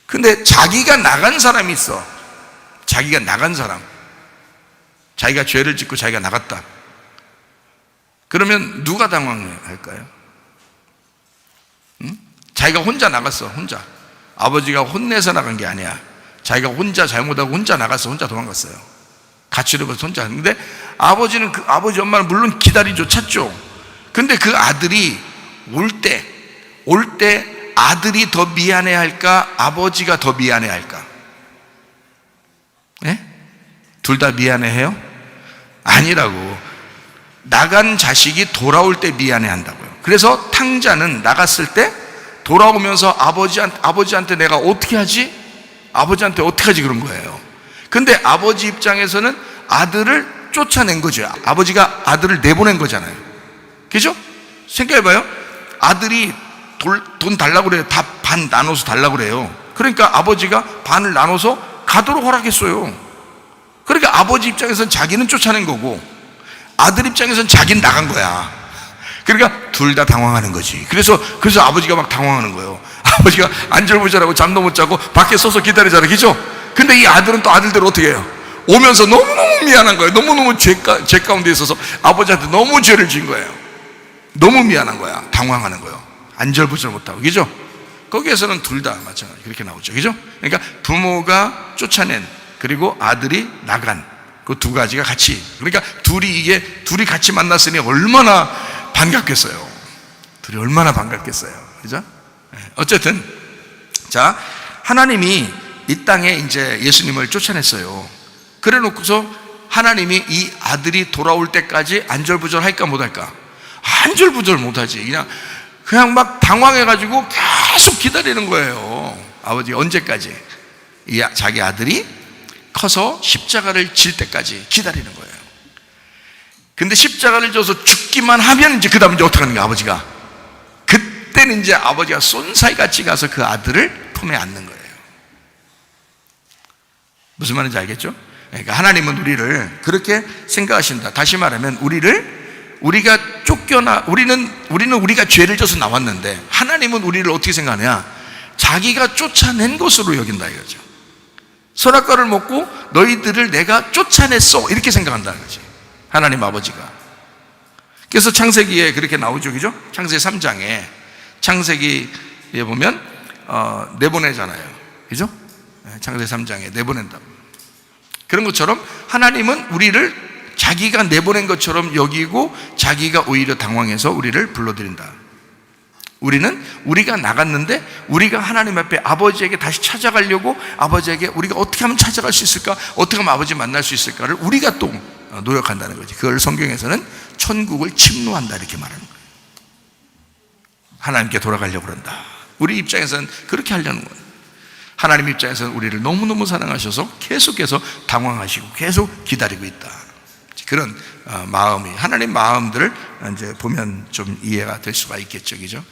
근데 자기가 나간 사람이 있어. 자기가 나간 사람. 자기가 죄를 짓고 자기가 나갔다. 그러면 누가 당황할까요? 응? 자기가 혼자 나갔어. 혼자. 아버지가 혼내서 나간 게 아니야. 자기가 혼자 잘못하고 혼자 나갔어. 혼자 도망갔어요. 가출해버려서 혼자. 근데 아버지는, 아버지 엄마는 물론 기다리죠. 찾죠. 근데 그 아들이 올 때 아들이 더 미안해 할까? 아버지가 더 미안해 할까? 예? 둘 다 미안해 해요? 아니라고. 나간 자식이 돌아올 때 미안해 한다고요. 그래서 탕자는 나갔을 때 돌아오면서 아버지한테 내가 어떻게 하지? 아버지한테 어떻게 하지? 그런 거예요. 근데 아버지 입장에서는 아들을 쫓아낸 거죠. 아버지가 아들을 내보낸 거잖아요. 그죠? 생각해봐요. 아들이 돈 달라고 그래요. 다 반 나눠서 달라고 그래요. 그러니까 아버지가 반을 나눠서 가도록 허락했어요. 그러니까 아버지 입장에서는 자기는 쫓아낸 거고 아들 입장에서는 자기는 나간 거야. 그러니까 둘 다 당황하는 거지. 그래서 아버지가 막 당황하는 거예요. 아버지가 안절부절하고 잠도 못 자고 밖에 서서 기다리잖아요. 그죠? 근데 이 아들은 또 아들대로 어떻게 해요? 오면서 너무너무 미안한 거예요. 너무너무 죄 가운데 있어서 아버지한테 너무 죄를 지은 거예요. 너무 미안한 거야. 당황하는 거예요. 안절부절 못하고, 그죠? 거기에서는 둘 다 마찬가지 그렇게 나오죠, 그죠? 그러니까 부모가 쫓아낸, 그리고 아들이 나간, 그 두 가지가 같이, 그러니까 둘이 같이 만났으니 얼마나 반갑겠어요. 둘이 얼마나 반갑겠어요, 그죠? 어쨌든 자, 하나님이 이 땅에 이제 예수님을 쫓아냈어요. 그래 놓고서 하나님이 이 아들이 돌아올 때까지 안절부절 할까 못할까? 안절부절 못하지. 그냥 막 당황해가지고 계속 기다리는 거예요. 아버지 언제까지? 자기 아들이 커서 십자가를 질 때까지 기다리는 거예요. 근데 십자가를 져서 죽기만 하면 이제 그 다음 이제 어떻게 하는 거야, 아버지가? 그때는 이제 아버지가 쏜살같이 가서 그 아들을 품에 안는 거예요. 무슨 말인지 알겠죠? 그러니까 하나님은 우리를 그렇게 생각하신다. 다시 말하면 우리가 우리는 우리가 죄를 져서 나왔는데, 하나님은 우리를 어떻게 생각하냐? 자기가 쫓아낸 것으로 여긴다 이거죠. 선악과를 먹고 너희들을 내가 쫓아냈어, 이렇게 생각한다는 거지, 하나님 아버지가. 그래서 창세기에 그렇게 나오죠, 그죠? 창세기 3장에 창세기에 보면 내보내잖아요, 그죠? 창세기 3장에 내보낸다고. 그런 것처럼 하나님은 우리를 자기가 내보낸 것처럼 여기고 자기가 오히려 당황해서 우리를 불러들인다. 우리가 나갔는데 우리가 하나님 앞에 아버지에게 다시 찾아가려고, 아버지에게 우리가 어떻게 하면 찾아갈 수 있을까, 어떻게 하면 아버지 만날 수 있을까를 우리가 또 노력한다는 거지. 그걸 성경에서는 천국을 침노한다 이렇게 말하는 거예요. 하나님께 돌아가려고 그런다. 우리 입장에서는 그렇게 하려는 거예요. 하나님 입장에서는 우리를 너무너무 사랑하셔서 계속해서 당황하시고 계속 기다리고 있다. 그런 마음이, 하나님 마음들을 이제 보면 좀 이해가 될 수가 있겠죠, 그죠?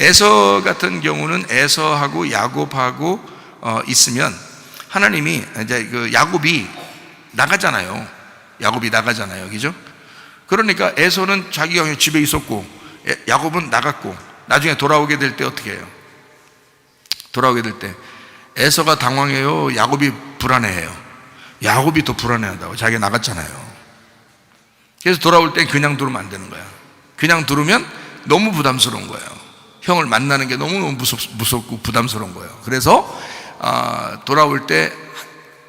에서 같은 경우는 에서하고 야곱하고 있으면 하나님이 이제 그 야곱이 나가잖아요. 그죠? 그러니까 에서는 자기가 그냥 집에 있었고 야곱은 나갔고, 나중에 돌아오게 될 때 어떻게 해요? 돌아오게 될 때 에서가 당황해요, 야곱이 불안해해요? 야곱이 더 불안해한다고. 자기가 나갔잖아요. 그래서 돌아올 땐 그냥 두르면 안 되는 거야. 그냥 두르면 너무 부담스러운 거예요. 형을 만나는 게 너무너무 무섭고 부담스러운 거예요. 그래서 돌아올 때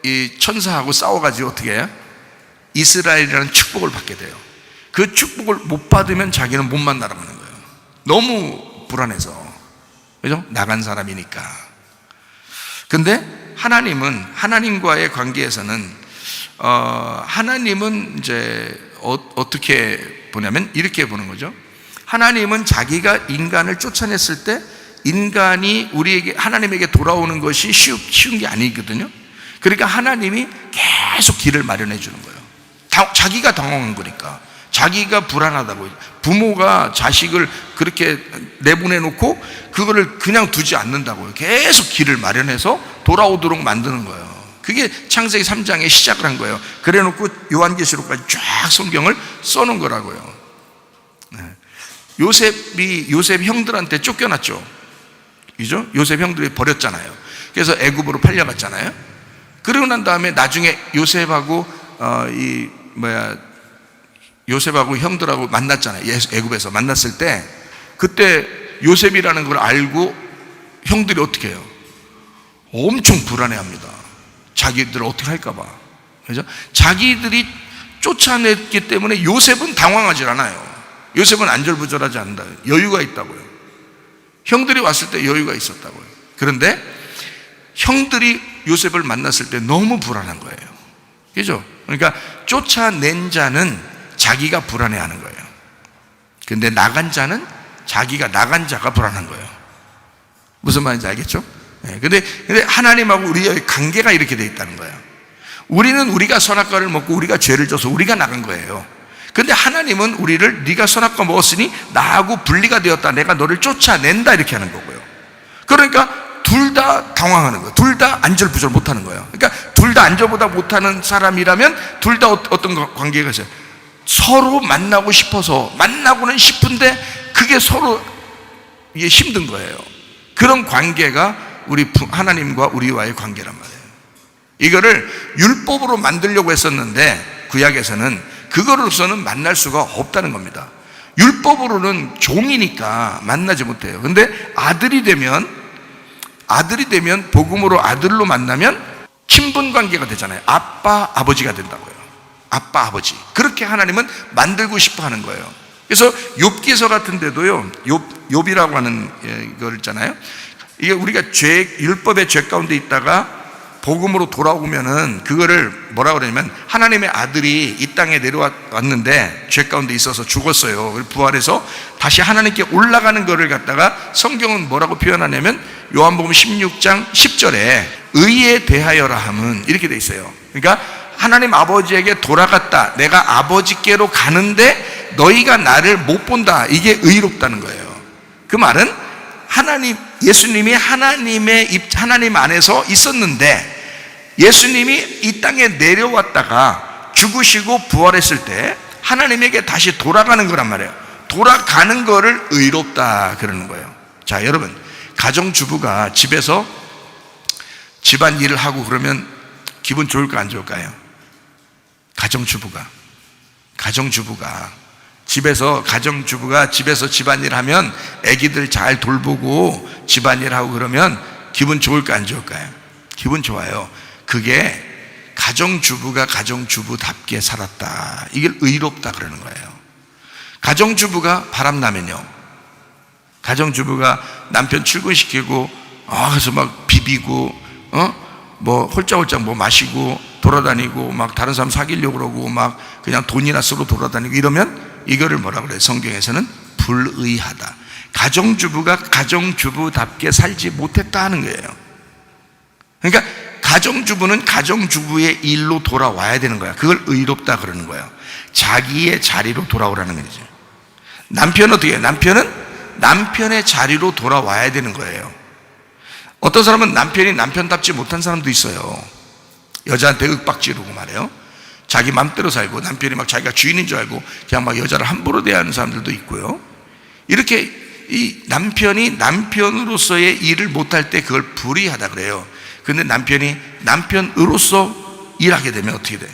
이 천사하고 싸워가지고 어떻게 해요? 이스라엘이라는 축복을 받게 돼요. 그 축복을 못 받으면 자기는 못 만나라고 하는 거예요. 너무 불안해서, 그죠? 나간 사람이니까. 근데 하나님과의 관계에서는 하나님은 이제 어떻게 보냐면 이렇게 보는 거죠. 하나님은 자기가 인간을 쫓아냈을 때 인간이 하나님에게 돌아오는 것이 쉬운 게 아니거든요. 그러니까 하나님이 계속 길을 마련해 주는 거예요. 자기가 당황한 거니까. 자기가 불안하다고. 부모가 자식을 그렇게 내보내 놓고 그거를 그냥 두지 않는다고요. 계속 길을 마련해서 돌아오도록 만드는 거예요. 그게 창세기 3장에 시작을 한 거예요. 그래 놓고 요한계시록까지 쫙 성경을 써놓은 거라고요. 요셉 형들한테 쫓겨났죠, 그죠? 요셉 형들이 버렸잖아요. 그래서 애굽으로 팔려갔잖아요. 그러고 난 다음에 나중에 요셉하고 형들하고 만났잖아요. 애굽에서 만났을 때, 그때 요셉이라는 걸 알고 형들이 어떻게 해요? 엄청 불안해합니다. 자기들 어떻게 할까봐. 그죠? 자기들이 쫓아냈기 때문에 요셉은 당황하지 않아요. 요셉은 안절부절하지 않는다. 여유가 있다고요. 형들이 왔을 때 여유가 있었다고요. 그런데 형들이 요셉을 만났을 때 너무 불안한 거예요. 그죠? 그러니까 쫓아낸 자는 자기가 불안해하는 거예요. 근데 나간 자는 자기가 나간 자가 불안한 거예요. 무슨 말인지 알겠죠? 근데 하나님하고 우리의 관계가 이렇게 돼 있다는 거예요. 우리는 우리가 선악과를 먹고 우리가 죄를 져서 우리가 나간 거예요. 근데 하나님은 우리를 네가 선악과 먹었으니 나하고 분리가 되었다, 내가 너를 쫓아낸다, 이렇게 하는 거고요. 그러니까 둘 다 당황하는 거예요. 둘 다 안절부절 못하는 거예요. 그러니까 둘 다 안절보다 못하는 사람이라면 둘 다 어떤 관계가 있어요? 서로 만나고 싶어서 만나고는 싶은데 그게 서로 이게 힘든 거예요. 그런 관계가 우리 하나님과 우리와의 관계란 말이에요. 이거를 율법으로 만들려고 했었는데 구약에서는 그거로서는 만날 수가 없다는 겁니다. 율법으로는 종이니까 만나지 못해요. 근데 아들이 되면 복음으로 아들로 만나면 친분 관계가 되잖아요. 아빠 아버지가 된다고요. 아빠 아버지. 그렇게 하나님은 만들고 싶어 하는 거예요. 그래서 욥기서 같은 데도요, 욥이라고 하는 이걸 있잖아요. 이게 우리가 율법의 죄 가운데 있다가 복음으로 돌아오면은 그거를 뭐라고 그러냐면, 하나님의 아들이 이 땅에 내려왔는데 죄 가운데 있어서 죽었어요. 부활해서 다시 하나님께 올라가는 거를 갖다가 성경은 뭐라고 표현하냐면, 요한복음 16장 10절에 의에 대하여라 함은 이렇게 돼 있어요. 그러니까 하나님 아버지에게 돌아갔다, 내가 아버지께로 가는데 너희가 나를 못 본다, 이게 의롭다는 거예요. 그 말은 예수님이 하나님 안에서 있었는데, 예수님이 이 땅에 내려왔다가 죽으시고 부활했을 때 하나님에게 다시 돌아가는 거란 말이에요. 돌아가는 거를 의롭다 그러는 거예요. 자, 여러분, 가정주부가 집에서 집안일을 하고 그러면 기분 좋을까 안 좋을까요? 가정주부가 집에서 집안일 하면 애기들 잘 돌보고 집안일 하고 그러면 기분 좋을까 안 좋을까요? 기분 좋아요. 그게 가정주부가 가정주부답게 살았다, 이걸 의롭다 그러는 거예요. 가정주부가 바람나면요, 가정주부가 남편 출근시키고 그래서 막 비비고 뭐 홀짝홀짝 뭐 마시고 돌아다니고 막 다른 사람 사귀려고 그러고 막 그냥 돈이나 쓰러 돌아다니고 이러면 이거를 뭐라고 그래요? 성경에서는 불의하다. 가정주부가 가정주부답게 살지 못했다 하는 거예요. 그러니까 가정주부는 가정주부의 일로 돌아와야 되는 거야. 그걸 의롭다 그러는 거예요. 자기의 자리로 돌아오라는 거죠. 남편은 어떻게 해요? 남편은 남편의 자리로 돌아와야 되는 거예요. 어떤 사람은 남편이 남편답지 못한 사람도 있어요. 여자한테 윽박지르고 말이에요. 자기 맘대로 살고, 남편이 막 자기가 주인인 줄 알고 그냥 막 여자를 함부로 대하는 사람들도 있고요. 이렇게 이 남편이 남편으로서의 일을 못할 때 그걸 불의하다 그래요. 근데 남편이 남편으로서 일하게 되면 어떻게 돼?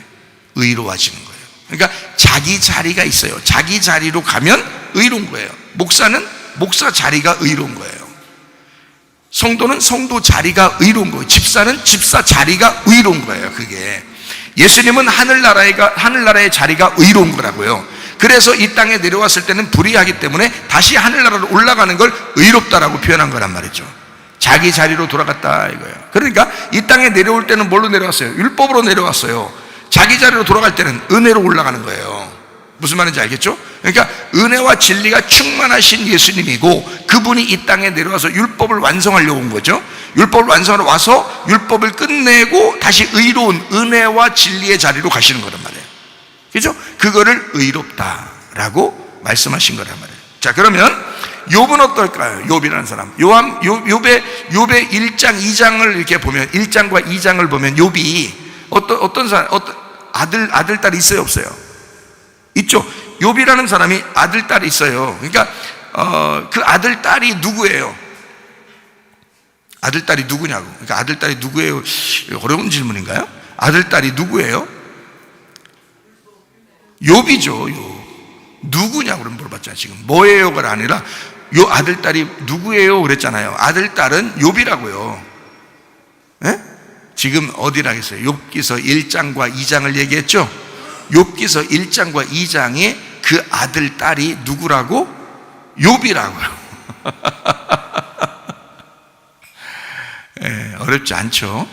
의로워지는 거예요. 그러니까 자기 자리가 있어요. 자기 자리로 가면 의로운 거예요. 목사는 목사 자리가 의로운 거예요. 성도는 성도 자리가 의로운 거예요. 집사는 집사 자리가 의로운 거예요. 그게 예수님은 하늘나라의 자리가 의로운 거라고요. 그래서 이 땅에 내려왔을 때는 불의하기 때문에 다시 하늘나라로 올라가는 걸 의롭다라고 표현한 거란 말이죠. 자기 자리로 돌아갔다 이거예요. 그러니까 이 땅에 내려올 때는 뭘로 내려왔어요? 율법으로 내려왔어요. 자기 자리로 돌아갈 때는 은혜로 올라가는 거예요. 무슨 말인지 알겠죠? 그러니까 은혜와 진리가 충만하신 예수님이고, 그분이 이 땅에 내려와서 율법을 완성하려고 온 거죠. 율법을 완성하러 와서 율법을 끝내고 다시 의로운 은혜와 진리의 자리로 가시는 거란 말이에요. 그죠? 그거를 의롭다라고 말씀하신 거란 말이에요. 자, 그러면 욥은 어떨까요? 욥이라는 사람. 욥의 1장 2장을 이렇게 보면, 1장과 2장을 보면 욥이 어떤 사람, 아들, 딸이 있어요, 없어요? 있죠. 욥이라는 사람이 아들, 딸이 있어요. 그러니까 그 아들, 딸이 누구예요? 아들, 딸이 누구냐고. 그러니까 아들, 딸이 누구예요? 어려운 질문인가요? 아들, 딸이 누구예요? 욥이죠. 욥. 누구냐고 물어봤잖아요. 지금 뭐예요가 아니라 요 아들, 딸이 누구예요 그랬잖아요. 아들, 딸은 욥이라고요. 예? 지금 어디라겠어요? 욥기서 1장과 2장을 얘기했죠. 욥기서 1장과 2장에 그 아들, 딸이 누구라고? 욥이라고요. 어렵지 않죠?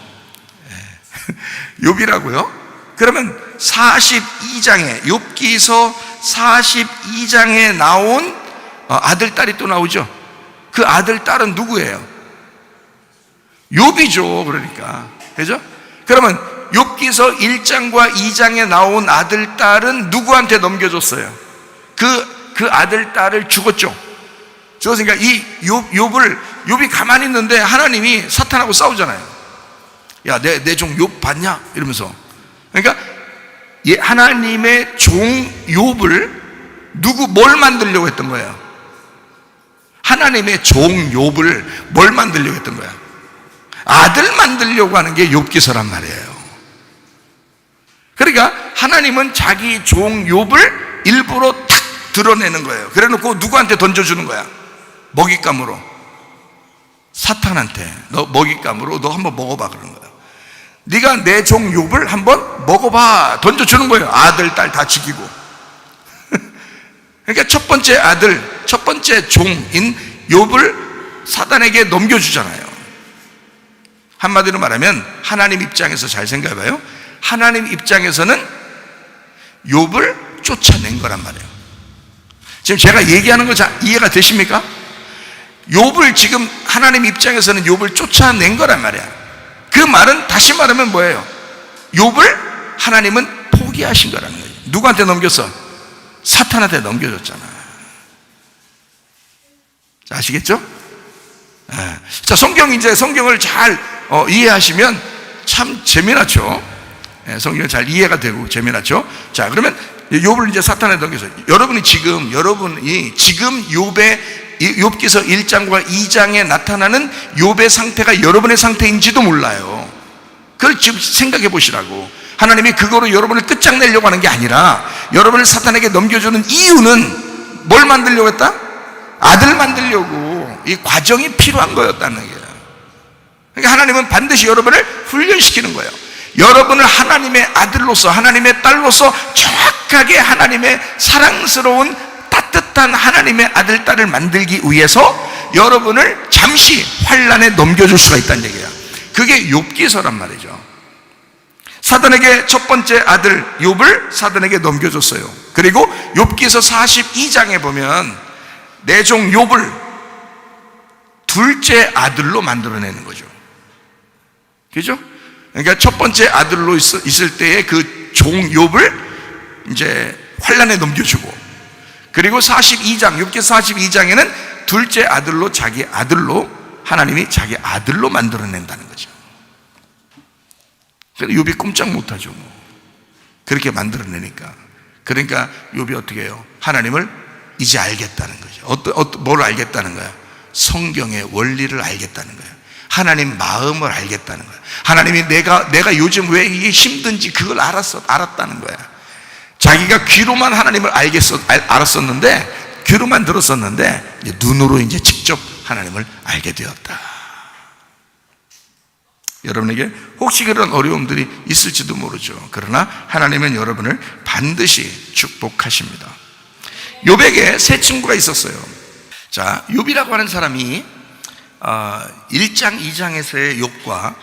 욥이라고요. 그러면 42장에, 욥기서 42장에 나온 아들, 딸이 또 나오죠. 그 아들, 딸은 누구예요? 욥이죠. 그러니까, 그죠? 그러면 욥기서 1장과 2장에 나온 아들, 딸은 누구한테 넘겨줬어요? 그 아들, 딸을 죽었죠. 죽었으니까 이 욥이 가만히 있는데 하나님이 사탄하고 싸우잖아요. 야, 내 종 욥 봤냐? 이러면서. 그러니까 하나님의 종 욥을 뭘 만들려고 했던 거예요? 하나님의 종 욥을 뭘 만들려고 했던 거야? 아들 만들려고 하는 게 욥기서란 말이에요. 그러니까 하나님은 자기 종 욥을 일부러 탁 드러내는 거예요. 그래놓고 누구한테 던져주는 거야? 먹잇감으로. 사탄한테. 너 먹잇감으로 너 한번 먹어봐 그러는 거야. 네가 내 종 욥을 한번 먹어봐 던져주는 거예요. 아들 딸 다 죽이고. 그러니까 첫 번째 아들, 첫 번째 종인 욥을 사단에게 넘겨주잖아요. 한마디로 말하면 하나님 입장에서 잘 생각해봐요. 하나님 입장에서는 욥을 쫓아낸 거란 말이에요. 지금 제가 얘기하는 거 잘 이해가 되십니까? 욥을 지금 하나님 입장에서는 욥을 쫓아낸 거란 말이야. 그 말은 다시 말하면 뭐예요? 욥을 하나님은 포기하신 거라는 거예요. 누구한테 넘겼어? 사탄한테 넘겨줬잖아. 아시겠죠? 자, 성경을 잘 이해하시면 참 재미나죠. 성경을 잘 이해가 되고 재미나죠. 자, 그러면 욥을 이제 사탄한테 넘겨서 여러분이 지금 욥기서 1장과 2장에 나타나는 욥의 상태가 여러분의 상태인지도 몰라요. 그걸 지금 생각해 보시라고. 하나님이 그거로 여러분을 끝장내려고 하는 게 아니라 여러분을 사탄에게 넘겨주는 이유는 뭘 만들려고 했다? 아들 만들려고 이 과정이 필요한 거였다는 거예요. 그러니까 하나님은 반드시 여러분을 훈련시키는 거예요. 여러분을 하나님의 아들로서, 하나님의 딸로서 정확하게 하나님의 사랑스러운 따뜻한 하나님의 아들, 딸을 만들기 위해서 여러분을 잠시 환난에 넘겨줄 수가 있다는 얘기예요. 그게 욥기서란 말이죠. 사단에게 첫 번째 아들 욥을 사단에게 넘겨줬어요. 그리고 욥기서 42장에 보면 내 종 욥을 둘째 아들로 만들어내는 거죠. 그죠? 그러니까 첫 번째 아들로 있을 때의 그 종 욥을 이제 환난에 넘겨주고, 그리고 42장, 욥기서 42장에는 둘째 아들로 자기 아들로 하나님이 자기 아들로 만들어낸다는 거죠. 그래서 욥이 꼼짝 못하죠. 그렇게 만들어내니까. 그러니까 욥이 어떻게 해요? 하나님을 이제 알겠다는 거죠. 뭘 알겠다는 거야? 성경의 원리를 알겠다는 거예요. 하나님 마음을 알겠다는 거예요. 하나님이 내가 요즘 왜 이게 힘든지 그걸 알았다는 거야. 자기가 귀로만 하나님을 알았었는데, 귀로만 들었었는데 이제 눈으로 이제 직접 하나님을 알게 되었다. 여러분에게 혹시 그런 어려움들이 있을지도 모르죠. 그러나 하나님은 여러분을 반드시 축복하십니다. 욥에게 세 친구가 있었어요. 자, 욥이라고 하는 사람이 1장 2장에서의 욥과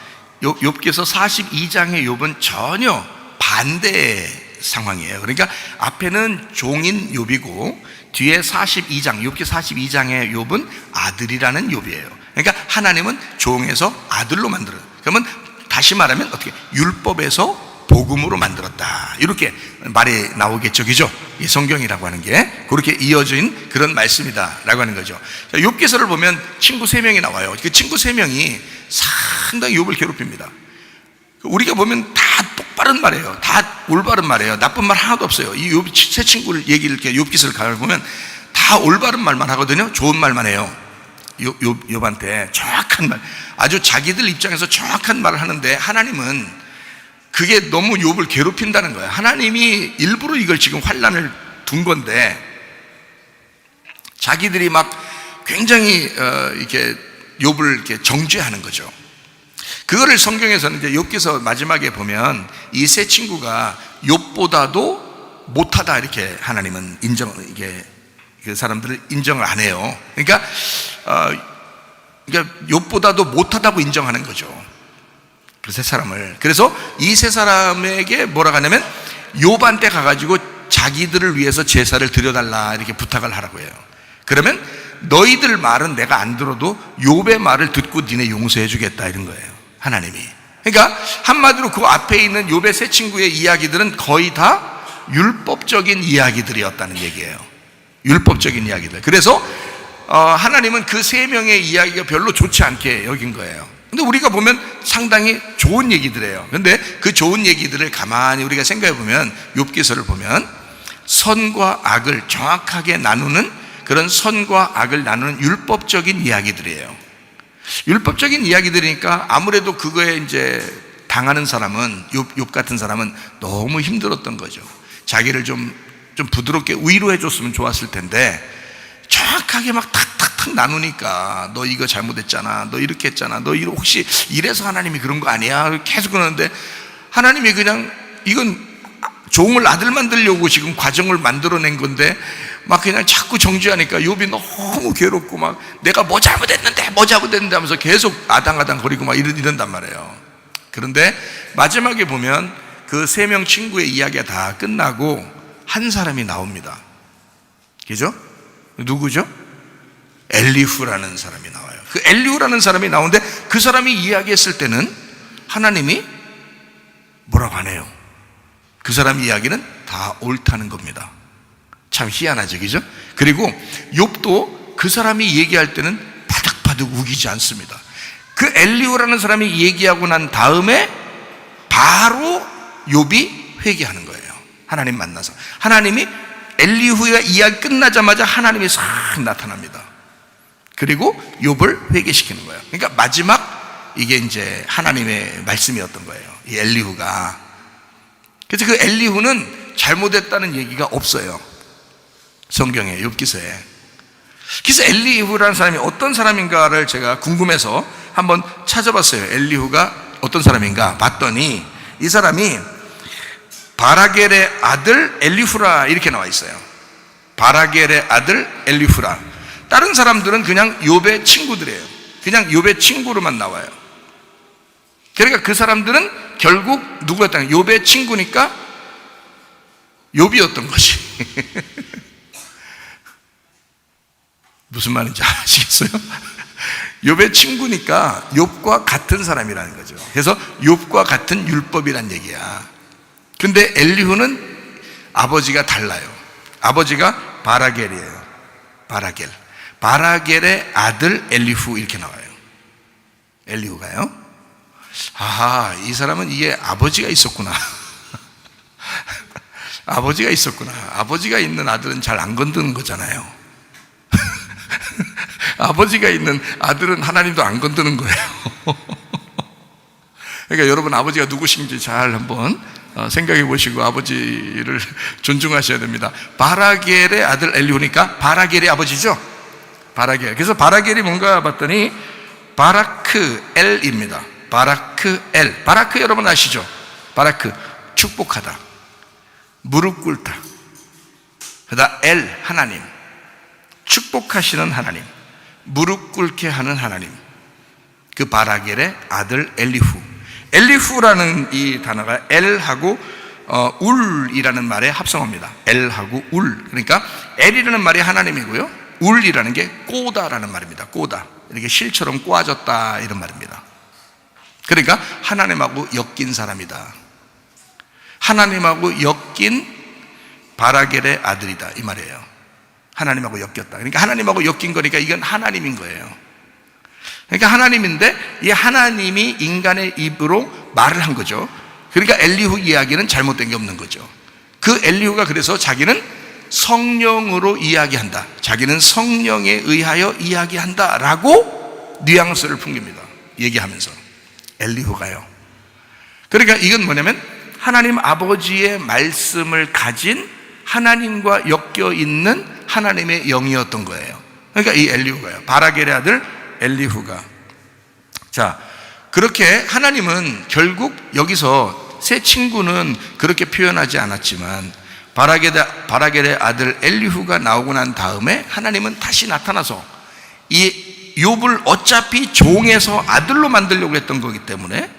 욥기서 42장의 욥은 전혀 반대의 상황이에요. 그러니까 앞에는 종인 욥이고 뒤에 42장, 욥기 42장의 욥은 아들이라는 욥이에요. 그러니까 하나님은 종에서 아들로 만들어요. 그러면 다시 말하면 어떻게? 율법에서 복음으로 만들었다, 이렇게 말이 나오겠죠. 그죠? 이 성경이라고 하는 게 그렇게 이어진 그런 말씀이다 라고 하는 거죠. 욥기서를 보면 친구 3명이 나와요. 그 친구 3명이 상당히 욥을 괴롭힙니다. 우리가 보면 다 똑바른 말이에요. 다 올바른 말이에요. 나쁜 말 하나도 없어요. 이 욥 세 친구를 얘기를 이렇게 욥기서를 가보면 다 올바른 말만 하거든요. 좋은 말만 해요. 욥한테 정확한 말, 아주 자기들 입장에서 정확한 말을 하는데 하나님은 그게 너무 욥을 괴롭힌다는 거예요. 하나님이 일부러 이걸 지금 환난을 둔 건데 자기들이 막 굉장히 이렇게 욥을 이렇게 정죄하는 거죠. 그거를 성경에서는 이제 욥기서 마지막에 보면 이 세 친구가 욥보다도 못하다 이렇게 하나님은 이게 그 사람들을 인정을 안 해요. 그러니까 욥보다도 못하다고 인정하는 거죠. 그 세 사람을. 그래서 이 세 사람에게 뭐라고 하냐면 욥한테 가가지고 자기들을 위해서 제사를 드려달라 이렇게 부탁을 하라고 해요. 그러면 너희들 말은 내가 안 들어도 욥의 말을 듣고 니네 용서해 주겠다 이런 거예요, 하나님이. 그러니까 한마디로 그 앞에 있는 욥의 세 친구의 이야기들은 거의 다 율법적인 이야기들이었다는 얘기예요. 율법적인 이야기들. 그래서 하나님은 그 세 명의 이야기가 별로 좋지 않게 여긴 거예요. 근데 우리가 보면 상당히 좋은 얘기들이에요. 근데 그 좋은 얘기들을 가만히 우리가 생각해 보면 욥기서를 보면 선과 악을 정확하게 나누는 그런 선과 악을 나누는 율법적인 이야기들이에요. 율법적인 이야기들이니까 아무래도 그거에 이제 당하는 사람은, 욥 같은 사람은 너무 힘들었던 거죠. 자기를 좀 부드럽게 위로해 줬으면 좋았을 텐데 정확하게 막 탁탁탁 나누니까 너 이거 잘못했잖아, 너 이렇게 했잖아, 너 혹시 이래서 하나님이 그런 거 아니야? 계속 그러는데 하나님이 그냥 이건 종을 아들 만들려고 지금 과정을 만들어낸 건데 막 그냥 자꾸 정죄하니까 욥이 너무 괴롭고 막 내가 뭐 잘못했는데 하면서 계속 아당아당 거리고 막 이런단 말이에요. 그런데 마지막에 보면 그 3명 친구의 이야기가 다 끝나고 한 사람이 나옵니다. 그죠? 누구죠? 엘리후라는 사람이 나와요. 그 엘리후라는 사람이 나오는데 그 사람이 이야기했을 때는 하나님이 뭐라고 하네요. 그 사람 이야기는 다 옳다는 겁니다. 참 희한하죠, 그죠? 그리고 욥도 그 사람이 얘기할 때는 바득바득 우기지 않습니다. 그 엘리후라는 사람이 얘기하고 난 다음에 바로 욥이 회개하는 거예요. 하나님 만나서 하나님이 엘리후가 이야기 끝나자마자 하나님이 싹 나타납니다. 그리고 욥을 회개시키는 거예요. 그러니까 마지막 이게 이제 하나님의 말씀이었던 거예요. 이 엘리후가. 그래서 그 엘리후는 잘못했다는 얘기가 없어요. 성경에, 욥기서에. 그래서 엘리후라는 사람이 어떤 사람인가를 제가 궁금해서 한번 찾아봤어요. 엘리후가 어떤 사람인가 봤더니 이 사람이 바라겔의 아들 엘리후라 이렇게 나와 있어요. 바라겔의 아들 엘리후라. 다른 사람들은 그냥 욥의 친구들이에요. 그냥 욥의 친구로만 나와요. 그러니까 그 사람들은 결국 누구였다는 욥의 친구니까 욥이었던 것이. 무슨 말인지 아시겠어요? 욥의 친구니까 욥과 같은 사람이라는 거죠. 그래서 욥과 같은 율법이란 얘기야. 근데 엘리후는 아버지가 달라요. 아버지가 바라겔이에요. 바라겔의 아들 엘리후 이렇게 나와요. 엘리후가요. 아하, 이 사람은 이게 아버지가 있었구나. 아버지가 있었구나. 아버지가 있는 아들은 잘 안 건드는 거잖아요. 아버지가 있는 아들은 하나님도 안 건드는 거예요. 그러니까 여러분 아버지가 누구신지 잘 한번 생각해 보시고 아버지를 존중하셔야 됩니다. 바라겔의 아들 엘리후니까 바라겔의 아버지죠. 바라겔. 그래서 바라겔이 뭔가 봤더니 바라크엘입니다. 바라크엘. 바라크 여러분 아시죠? 바라크 축복하다, 무릎 꿇다. 그다음 엘 하나님, 축복하시는 하나님, 무릎 꿇게 하는 하나님. 그 바라겔의 아들 엘리후. 엘리후라는 이 단어가 엘하고 울이라는 말의 합성어입니다. 엘하고 울. 그러니까 엘이라는 말이 하나님이고요, 울이라는 게 꼬다라는 말입니다. 꼬다. 이렇게 실처럼 꼬아졌다 이런 말입니다. 그러니까 하나님하고 엮인 사람이다. 하나님하고 엮인 바라겔의 아들이다 이 말이에요. 하나님하고 엮였다. 그러니까 하나님하고 엮인 거니까 이건 하나님인 거예요. 그러니까 하나님인데 이 하나님이 인간의 입으로 말을 한 거죠. 그러니까 엘리후 이야기는 잘못된 게 없는 거죠. 그 엘리후가 그래서 자기는 성령으로 이야기한다, 자기는 성령에 의하여 이야기한다 라고 뉘앙스를 풍깁니다. 얘기하면서 엘리후가요. 그러니까 이건 뭐냐면 하나님 아버지의 말씀을 가진 하나님과 엮여 있는 하나님의 영이었던 거예요. 그러니까 이 엘리후가요. 바라겔의 아들 엘리후가. 자, 그렇게 하나님은 결국 여기서 새 친구는 그렇게 표현하지 않았지만 바라겔의 아들 엘리후가 나오고 난 다음에 하나님은 다시 나타나서 이 욥을 어차피 종에서 아들로 만들려고 했던 거기 때문에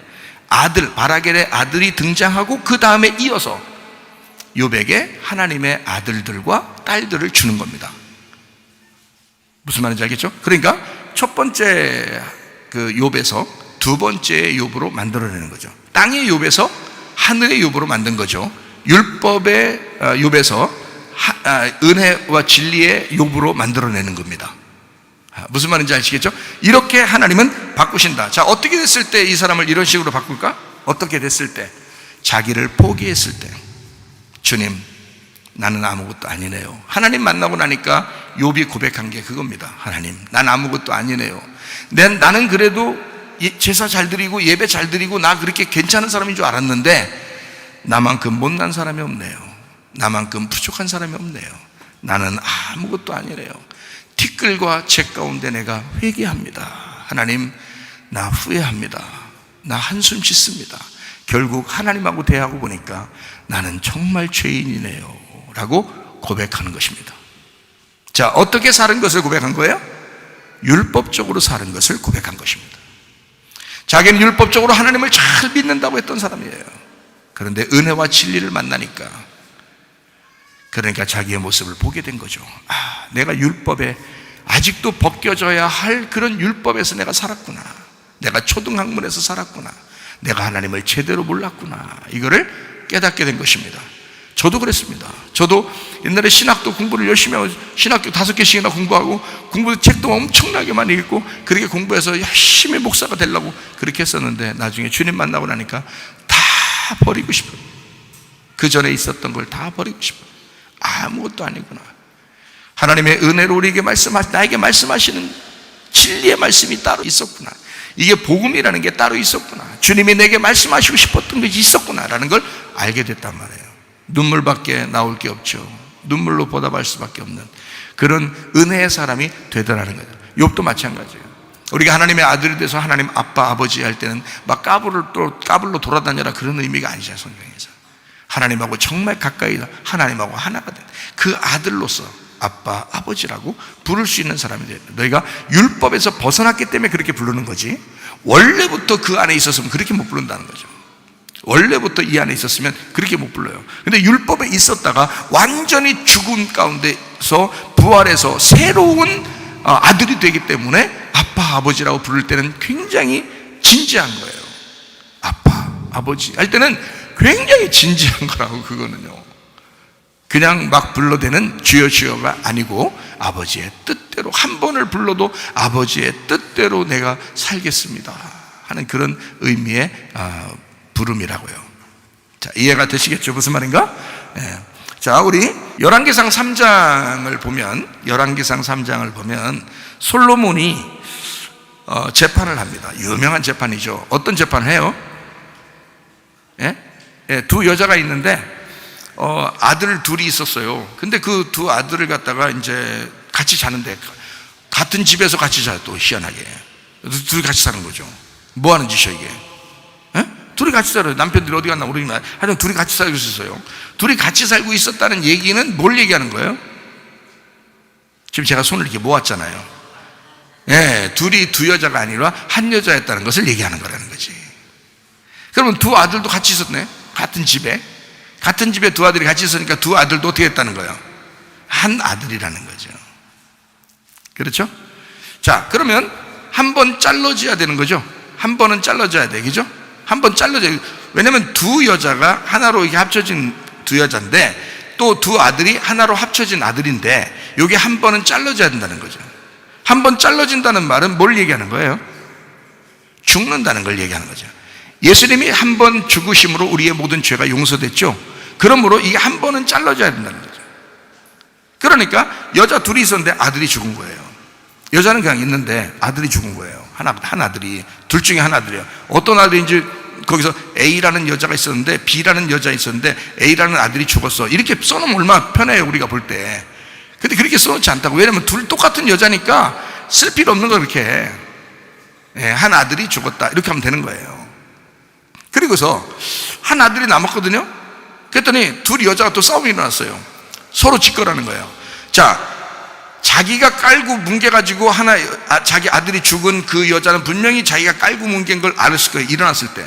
아들, 바라겔의 아들이 등장하고 그 다음에 이어서 욥에게 하나님의 아들들과 딸들을 주는 겁니다. 무슨 말인지 알겠죠? 그러니까 첫 번째 그 욥에서 두 번째 욥으로 만들어내는 거죠. 땅의 욥에서 하늘의 욥으로 만든 거죠. 율법의 욥에서 은혜와 진리의 욥으로 만들어내는 겁니다. 무슨 말인지 아시겠죠? 이렇게 하나님은 바꾸신다. 자, 어떻게 됐을 때 이 사람을 이런 식으로 바꿀까? 어떻게 됐을 때? 자기를 포기했을 때. 주님, 나는 아무것도 아니네요. 하나님 만나고 나니까 욥이 고백한 게 그겁니다. 하나님, 난 아무것도 아니네요. 나는 그래도 제사 잘 드리고 예배 잘 드리고 나 그렇게 괜찮은 사람인 줄 알았는데 나만큼 못난 사람이 없네요. 나만큼 부족한 사람이 없네요. 나는 아무것도 아니래요. 티끌과 재 가운데 내가 회개합니다. 하나님, 나 후회합니다. 나 한숨 짓습니다. 결국 하나님하고 대하고 보니까 나는 정말 죄인이네요 라고 고백하는 것입니다. 자, 어떻게 사는 것을 고백한 거예요? 율법적으로 사는 것을 고백한 것입니다. 자기는 율법적으로 하나님을 잘 믿는다고 했던 사람이에요. 그런데 은혜와 진리를 만나니까, 그러니까 자기의 모습을 보게 된 거죠. 내가 율법에 아직도 벗겨져야 할 그런 율법에서 내가 살았구나. 내가 초등학문에서 살았구나. 내가 하나님을 제대로 몰랐구나. 이거를 깨닫게 된 것입니다. 저도 그랬습니다. 저도 옛날에 신학도 공부를 열심히 하고 신학교 5개씩이나 공부하고 공부 책도 엄청나게 많이 읽고 그렇게 공부해서 열심히 목사가 되려고 그렇게 했었는데 나중에 주님 만나고 나니까 다 버리고 싶어요. 그 전에 있었던 걸 다 버리고 싶어요. 아무것도 아니구나. 하나님의 은혜로 우리에게 나에게 말씀하시는 진리의 말씀이 따로 있었구나. 이게 복음이라는 게 따로 있었구나. 주님이 내게 말씀하시고 싶었던 것이 있었구나 라는 걸 알게 됐단 말이에요. 눈물밖에 나올 게 없죠. 눈물로 보답할 수밖에 없는 그런 은혜의 사람이 되더라는 거죠. 욥도 마찬가지예요. 우리가 하나님의 아들이 돼서 하나님 아빠 아버지 할 때는 막 까불로 돌아다녀라 그런 의미가 아니잖아요. 성경에서 하나님하고 정말 가까이 하나님하고 하나가 된 그 아들로서 아빠 아버지라고 부를 수 있는 사람이 돼요. 너희가 율법에서 벗어났기 때문에 그렇게 부르는 거지 원래부터 그 안에 있었으면 그렇게 못 부른다는 거죠. 원래부터 이 안에 있었으면 그렇게 못 불러요. 근데 율법에 있었다가 완전히 죽음 가운데서 부활해서 새로운 아들이 되기 때문에 아빠 아버지라고 부를 때는 굉장히 진지한 거예요. 아빠 아버지 할 때는 굉장히 진지한 거라고. 그거는요 그냥 막 불러대는 주여 주여가 아니고 아버지의 뜻대로, 한 번을 불러도 아버지의 뜻대로 내가 살겠습니다 하는 그런 의미의 부름이라고요. 자, 이해가 되시겠죠? 무슨 말인가? 네. 자, 우리 열왕기상 3장을 보면 솔로몬이 재판을 합니다. 유명한 재판이죠. 어떤 재판을 해요? 예? 예, 두 여자가 있는데 아들 둘이 있었어요. 근데 그 두 아들을 갖다가 이제 같이 자는데 같은 집에서 같이 자요. 또 희한하게 둘이 같이 사는 거죠. 뭐 하는 짓이야 이게? 예? 둘이 같이 살아요. 남편들이 어디 갔나 모르겠나 하여튼 둘이 같이 살고 있었어요. 둘이 같이 살고 있었다는 얘기는 뭘 얘기하는 거예요? 지금 제가 손을 이렇게 모았잖아요. 예, 둘이 두 여자가 아니라 한 여자였다는 것을 얘기하는 거라는 거지. 그러면 두 아들도 같이 있었네. 같은 집에 두 아들이 같이 있으니까 두 아들도 어떻게 했다는 거예요? 한 아들이라는 거죠. 그렇죠? 자, 그러면 한 번 잘라줘야 되는 거죠. 한 번은 잘라줘야 돼, 그죠? 한 번 잘라줘야. 왜냐면 두 여자가 하나로 이렇게 합쳐진 두 여자인데 또 두 아들이 하나로 합쳐진 아들인데 여기 한 번은 잘라줘야 된다는 거죠. 한 번 잘라진다는 말은 뭘 얘기하는 거예요? 죽는다는 걸 얘기하는 거죠. 예수님이 한 번 죽으심으로 우리의 모든 죄가 용서됐죠. 그러므로 이게 한 번은 잘라줘야 된다는 거죠. 그러니까 여자 둘이 있었는데 아들이 죽은 거예요. 여자는 그냥 있는데 아들이 죽은 거예요. 한 아들이. 둘 중에 한 아들이에요. 어떤 아들인지 거기서 A라는 여자가 있었는데 B라는 여자가 있었는데 A라는 아들이 죽었어. 이렇게 써놓으면 얼마나 편해요, 우리가 볼 때. 근데 그렇게 써놓지 않다고. 왜냐면 둘 똑같은 여자니까 쓸 필요 없는 거 그렇게. 한 아들이 죽었다. 이렇게 하면 되는 거예요. 그리고서 한 아들이 남았거든요. 그랬더니 둘 여자가 또 싸움이 일어났어요. 서로 짓거라는 거예요. 자, 자기가 깔고 뭉개가지고 자기 아들이 죽은 그 여자는 분명히 자기가 깔고 뭉갠 걸 알았을 거예요. 일어났을 때.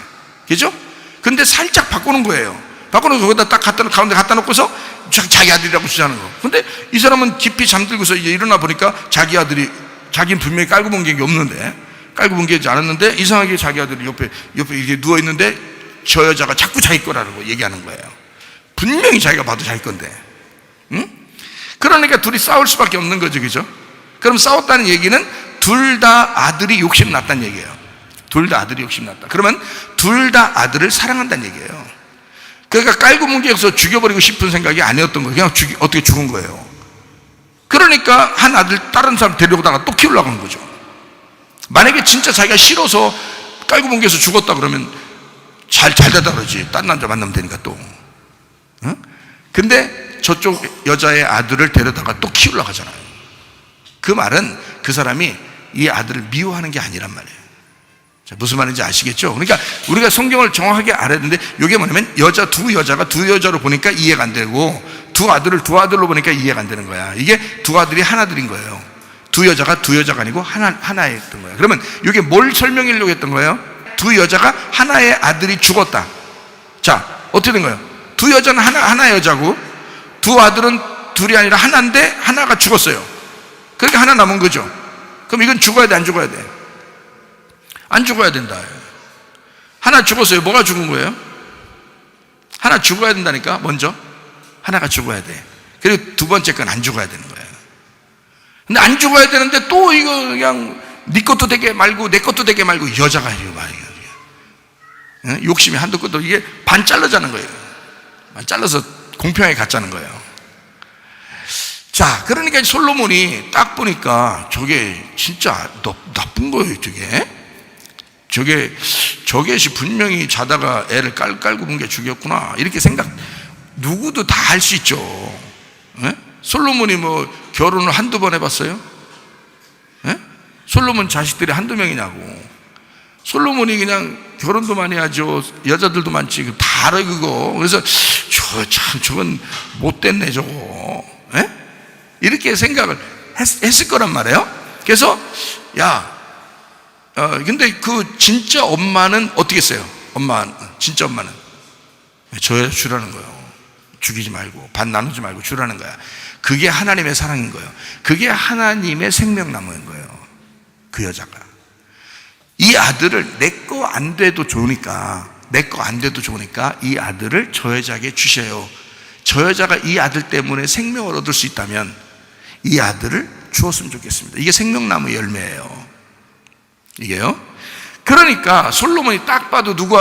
그죠? 근데 살짝 바꾸는 거예요. 바꾸는 거 거기다 딱 가운데 갖다 놓고서 자기 아들이라고 주자는 거. 근데 이 사람은 깊이 잠들고서 이제 일어나 보니까 자기는 분명히 깔고 뭉갠 게 없는데, 깔고 뭉개지 않았는데 이상하게 자기 아들이 옆에 이렇게 누워있는데 저 여자가 자꾸 자기 거라고 얘기하는 거예요. 분명히 자기가 봐도 자기 건데. 응? 그러니까 둘이 싸울 수밖에 없는 거죠. 그죠? 그럼 싸웠다는 얘기는 둘 다 아들이 욕심 났다는 얘기예요. 둘 다 아들이 욕심 났다. 그러면 둘 다 아들을 사랑한다는 얘기예요. 그러니까 깔고 뭉개서 죽여버리고 싶은 생각이 아니었던 거예요. 그냥 어떻게 죽은 거예요. 그러니까 한 아들 다른 사람 데려오다가 또 키우려고 한 거죠. 만약에 진짜 자기가 싫어서 깔고 뭉개서 죽었다 그러면 잘 되다 그러지. 딴 남자 만나면 되니까 또. 근데 저쪽 여자의 아들을 데려다가 또 키우려고 하잖아요. 그 말은 그 사람이 이 아들을 미워하는 게 아니란 말이에요. 자, 무슨 말인지 아시겠죠? 그러니까 우리가 성경을 정확하게 알아야 되는데, 이게 뭐냐면 두 여자가 두 여자로 보니까 이해가 안 되고, 두 아들을 두 아들로 보니까 이해가 안 되는 거야. 이게 두 아들이 하나들인 거예요. 두 여자가 아니고 하나였던 거예요. 그러면 이게 뭘 설명하려고 했던 거예요? 두 여자가 하나의 아들이 죽었다. 자, 어떻게 된 거예요? 두 여자는 하나 여자고, 두 아들은 둘이 아니라 하나인데 하나가 죽었어요. 그러니까 하나 남은 거죠. 그럼 이건 죽어야 돼, 안 죽어야 돼? 안 죽어야 된다. 하나 죽었어요. 뭐가 죽은 거예요? 하나 죽어야 된다니까. 먼저 하나가 죽어야 돼. 그리고 두 번째 건 안 죽어야 되는 거예요. 근데 안 죽어야 되는데 또 이거 그냥 네 것도 되게 말고 내 것도 되게 말고 여자가 이거 말이에요. 욕심이 한도 끝도. 이게 반 잘라자는 거예요. 반 잘라서 공평하게 갖자는 거예요. 자, 그러니까 솔로몬이 딱 보니까 저게 진짜 나쁜 거예요. 저게 분명히 자다가 애를 깔고 뭉개 죽였구나, 이렇게 생각. 누구도 다 할 수 있죠. 솔로몬이 뭐 결혼을 한두 번 해봤어요? 솔로몬 자식들이 한두 명이냐고. 솔로몬이 그냥 결혼도 많이 하죠. 여자들도 많지. 다 알아 그거. 그래서 저건 못됐네 저거. 이렇게 생각을 했을 거란 말이에요. 그래서 근데 그 진짜 엄마는 어떻게 했어요? 진짜 엄마는 주라는 거예요. 죽이지 말고 반 나누지 말고 주라는 거야. 그게 하나님의 사랑인 거예요. 그게 하나님의 생명나무인 거예요. 그 여자가 이 아들을 내 거 안 돼도 좋으니까 이 아들을 저 여자에게 주셔요. 저 여자가 이 아들 때문에 생명을 얻을 수 있다면 이 아들을 주었으면 좋겠습니다. 이게 생명나무의 열매예요. 이게요. 그러니까 솔로몬이 딱 봐도 누구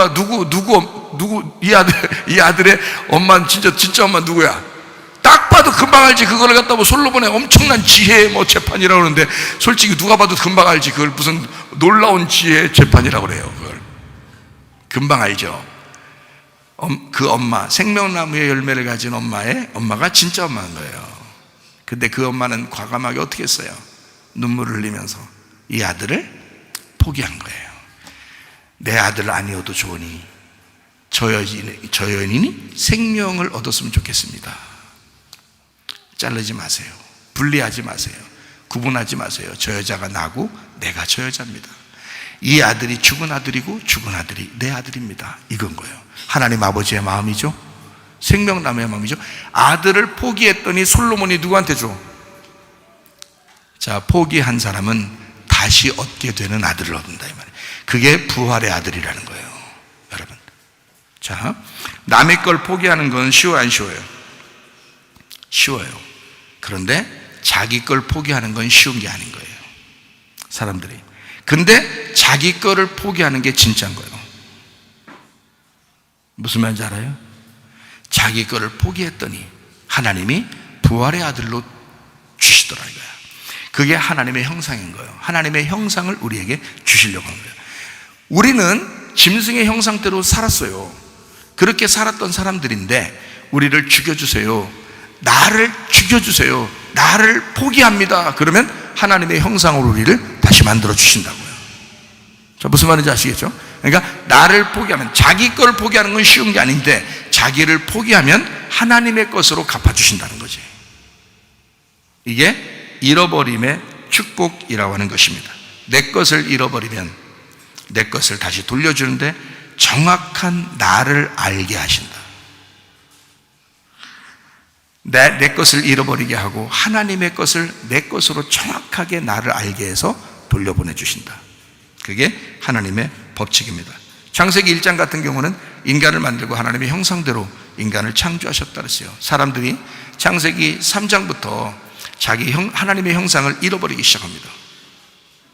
이 아들의 엄마는 진짜 엄마 누구야? 딱 봐도 금방 알지. 그걸 갖다 뭐 솔로몬의 엄청난 지혜의 뭐 재판이라고 그러는데, 솔직히 누가 봐도 금방 알지. 그걸 무슨 놀라운 지혜의 재판이라고 그래요. 그걸 금방 알죠. 그 엄마, 생명나무의 열매를 가진 엄마가 진짜 엄마인 거예요. 근데 그 엄마는 과감하게 어떻게 했어요? 눈물을 흘리면서 이 아들을 포기한 거예요. 내 아들 아니어도 좋으니 저 여인이 생명을 얻었으면 좋겠습니다. 자르지 마세요. 분리하지 마세요. 구분하지 마세요. 저 여자가 나고 내가 저 여자입니다. 이 아들이 죽은 아들이고 죽은 아들이 내 아들입니다. 이건 거예요. 하나님 아버지의 마음이죠. 생명나무의 마음이죠. 아들을 포기했더니 솔로몬이 누구한테 줘? 자, 포기한 사람은 다시 얻게 되는 아들을 얻는다 이 말이에요. 그게 부활의 아들이라는 거예요, 여러분. 자, 남의 걸 포기하는 건 쉬워요, 안 쉬워요? 쉬워요. 그런데 자기 걸 포기하는 건 쉬운 게 아닌 거예요, 사람들이. 근데 자기 거를 포기하는 게 진짜인 거예요. 무슨 말인지 알아요? 자기 거를 포기했더니 하나님이 부활의 아들로 주시더라 이거야. 그게 하나님의 형상인 거예요. 하나님의 형상을 우리에게 주시려고 하는 거예요. 우리는 짐승의 형상대로 살았어요. 그렇게 살았던 사람들인데 우리를 죽여주세요, 나를 죽여주세요, 나를 포기합니다. 그러면 하나님의 형상으로 우리를 다시 만들어 주신다고요. 자, 무슨 말인지 아시겠죠? 그러니까 나를 포기하면, 자기 걸 포기하는 건 쉬운 게 아닌데 자기를 포기하면 하나님의 것으로 갚아주신다는 거지. 이게 잃어버림의 축복이라고 하는 것입니다. 내 것을 잃어버리면 내 것을 다시 돌려주는데 정확한 나를 알게 하신다. 내 것을 잃어버리게 하고 하나님의 것을 내 것으로 정확하게 나를 알게 해서 돌려보내 주신다. 그게 하나님의 법칙입니다. 창세기 1장 같은 경우는 인간을 만들고 하나님의 형상대로 인간을 창조하셨다 그랬어요. 사람들이 창세기 3장부터 하나님의 형상을 잃어버리기 시작합니다.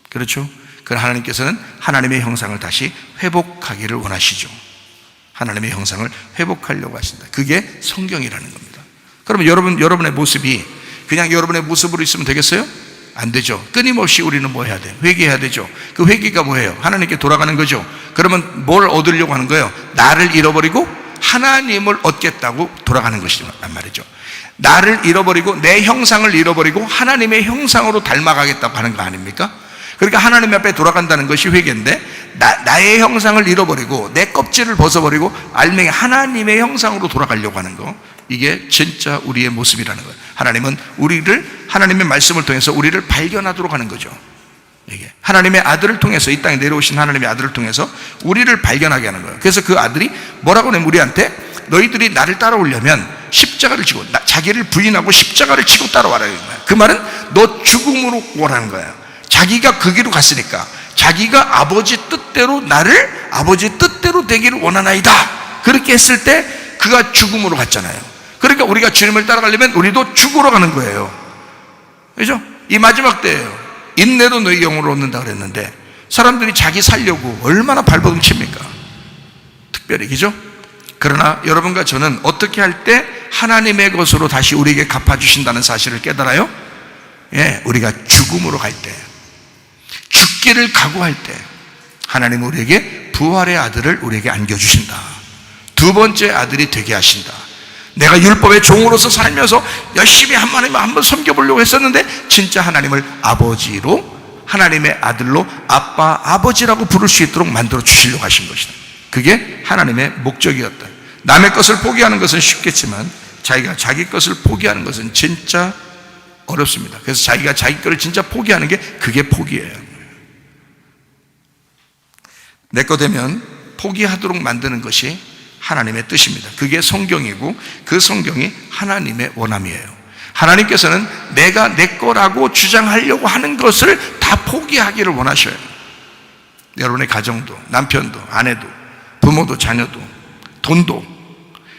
그렇죠? 그럼 하나님께서는 하나님의 형상을 다시 회복하기를 원하시죠. 하나님의 형상을 회복하려고 하신다. 그게 성경이라는 겁니다. 그러면 여러분의 모습이 그냥 여러분의 모습으로 있으면 되겠어요? 안 되죠. 끊임없이 우리는 뭐 해야 돼요? 회개해야 되죠. 그 회개가 뭐예요? 하나님께 돌아가는 거죠. 그러면 뭘 얻으려고 하는 거예요? 나를 잃어버리고 하나님을 얻겠다고 돌아가는 것이란 말이죠. 나를 잃어버리고 내 형상을 잃어버리고 하나님의 형상으로 닮아가겠다고 하는 거 아닙니까? 그러니까 하나님 앞에 돌아간다는 것이 회개인데, 나의 형상을 잃어버리고 내 껍질을 벗어버리고 알맹이 하나님의 형상으로 돌아가려고 하는 거, 이게 진짜 우리의 모습이라는 거예요. 하나님은 우리를, 하나님의 말씀을 통해서 우리를 발견하도록 하는 거죠. 이게 하나님의 아들을 통해서, 이 땅에 내려오신 하나님의 아들을 통해서 우리를 발견하게 하는 거예요. 그래서 그 아들이 뭐라고 하냐면 우리한테, 너희들이 나를 따라오려면 십자가를 지고, 자기를 부인하고 십자가를 지고 따라와라는 거예요. 그 말은 너 죽음으로 오라는 거예요. 자기가 그 길로 갔으니까 자기가 아버지 뜻대로, 나를 아버지 뜻대로 되기를 원하나이다, 그렇게 했을 때 그가 죽음으로 갔잖아요. 그러니까 우리가 주님을 따라가려면 우리도 죽으러 가는 거예요. 그죠? 이 마지막 때예요. 인내로 너희 영혼을 얻는다 그랬는데, 사람들이 자기 살려고 얼마나 발버둥 칩니까? 특별히, 그죠? 그러나 여러분과 저는 어떻게 할 때 하나님의 것으로 다시 우리에게 갚아주신다는 사실을 깨달아요? 예, 우리가 죽음으로 갈 때, 죽기를 각오할 때 하나님은 우리에게 부활의 아들을 우리에게 안겨주신다. 두 번째 아들이 되게 하신다. 내가 율법의 종으로서 살면서 열심히 하나님을 한번 섬겨보려고 했었는데, 진짜 하나님을 아버지로, 하나님의 아들로, 아빠, 아버지라고 부를 수 있도록 만들어 주시려고 하신 것이다. 그게 하나님의 목적이었다. 남의 것을 포기하는 것은 쉽겠지만 자기가 자기 것을 포기하는 것은 진짜 어렵습니다. 그래서 자기가 자기 것을 진짜 포기하는 게, 그게 포기예요. 내 거 되면 포기하도록 만드는 것이 하나님의 뜻입니다. 그게 성경이고, 그 성경이 하나님의 원함이에요. 하나님께서는 내가 내 거라고 주장하려고 하는 것을 다 포기하기를 원하셔요. 여러분의 가정도, 남편도, 아내도, 부모도, 자녀도, 돈도,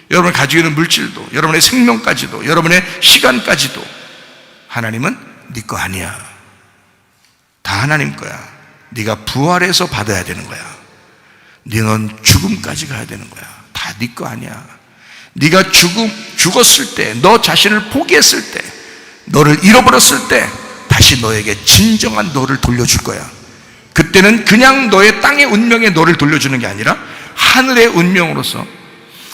여러분이 가지고 있는 물질도, 여러분의 생명까지도, 여러분의 시간까지도 하나님은 네 거 아니야. 다 하나님 거야. 네가 부활해서 받아야 되는 거야. 너는 죽음까지 가야 되는 거야. 다 네 거 아니야. 네가 죽었을 때, 너 자신을 포기했을 때, 너를 잃어버렸을 때 다시 너에게 진정한 너를 돌려줄 거야. 그때는 그냥 너의 땅의 운명에 너를 돌려주는 게 아니라 하늘의 운명으로서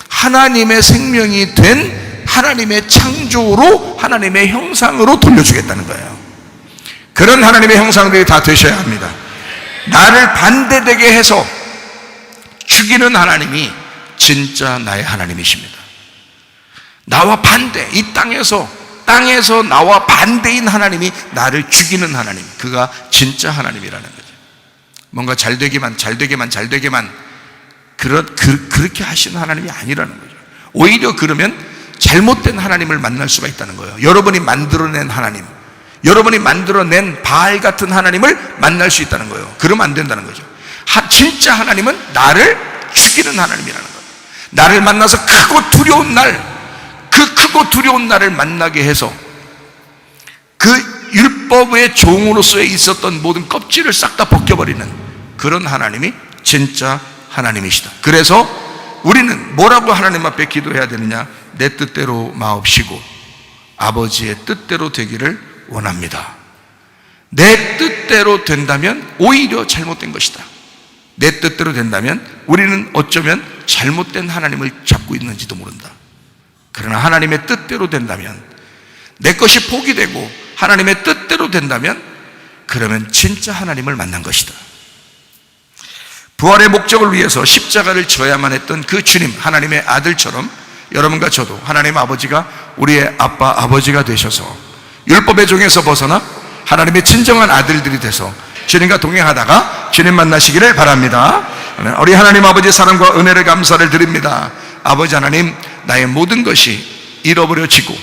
하나님의 생명이 된 하나님의 창조로, 하나님의 형상으로 돌려주겠다는 거예요. 그런 하나님의 형상들이 다 되셔야 합니다. 나를 반대되게 해서 죽이는 하나님이 진짜 나의 하나님이십니다. 나와 반대, 이 땅에서 나와 반대인 하나님이 나를 죽이는 하나님, 그가 진짜 하나님이라는 거죠. 뭔가 잘되게만 그렇게 하시는 하나님이 아니라는 거죠. 오히려 그러면 잘못된 하나님을 만날 수가 있다는 거예요. 여러분이 만들어낸 하나님, 여러분이 만들어낸 바알 같은 하나님을 만날 수 있다는 거예요. 그러면 안 된다는 거죠. 진짜 하나님은 나를 죽이는 하나님이라는 거예요. 나를 만나서 크고 두려운 날, 그 크고 두려운 날을 만나게 해서 그 율법의 종으로서의 있었던 모든 껍질을 싹 다 벗겨버리는 그런 하나님이 진짜 하나님이시다. 그래서 우리는 뭐라고 하나님 앞에 기도해야 되느냐? 내 뜻대로 마옵시고 아버지의 뜻대로 되기를 원합니다. 내 뜻대로 된다면 오히려 잘못된 것이다. 내 뜻대로 된다면 우리는 어쩌면 잘못된 하나님을 잡고 있는지도 모른다. 그러나 하나님의 뜻대로 된다면, 내 것이 포기되고 하나님의 뜻대로 된다면, 그러면 진짜 하나님을 만난 것이다. 부활의 목적을 위해서 십자가를 져야만 했던 그 주님, 하나님의 아들처럼 여러분과 저도 하나님 아버지가 우리의 아빠, 아버지가 되셔서 율법의 종에서 벗어나 하나님의 진정한 아들들이 돼서 주님과 동행하다가 주님 만나시기를 바랍니다. 우리 하나님 아버지 사랑과 은혜를 감사를 드립니다. 아버지 하나님, 나의 모든 것이 잃어버려지고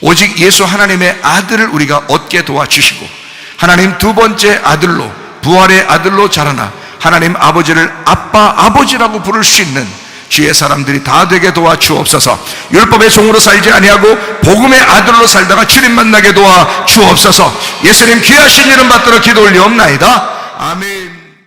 오직 예수 하나님의 아들을 우리가 얻게 도와주시고, 하나님 두 번째 아들로, 부활의 아들로 자라나 하나님 아버지를 아빠, 아버지라고 부를 수 있는 주의 사람들이 다 되게 도와주옵소서. 율법의 종으로 살지 아니하고 복음의 아들로 살다가 주님 만나게 도와주옵소서. 예수님 귀하신 이름 받들어 기도 올리옵나이다. 아멘.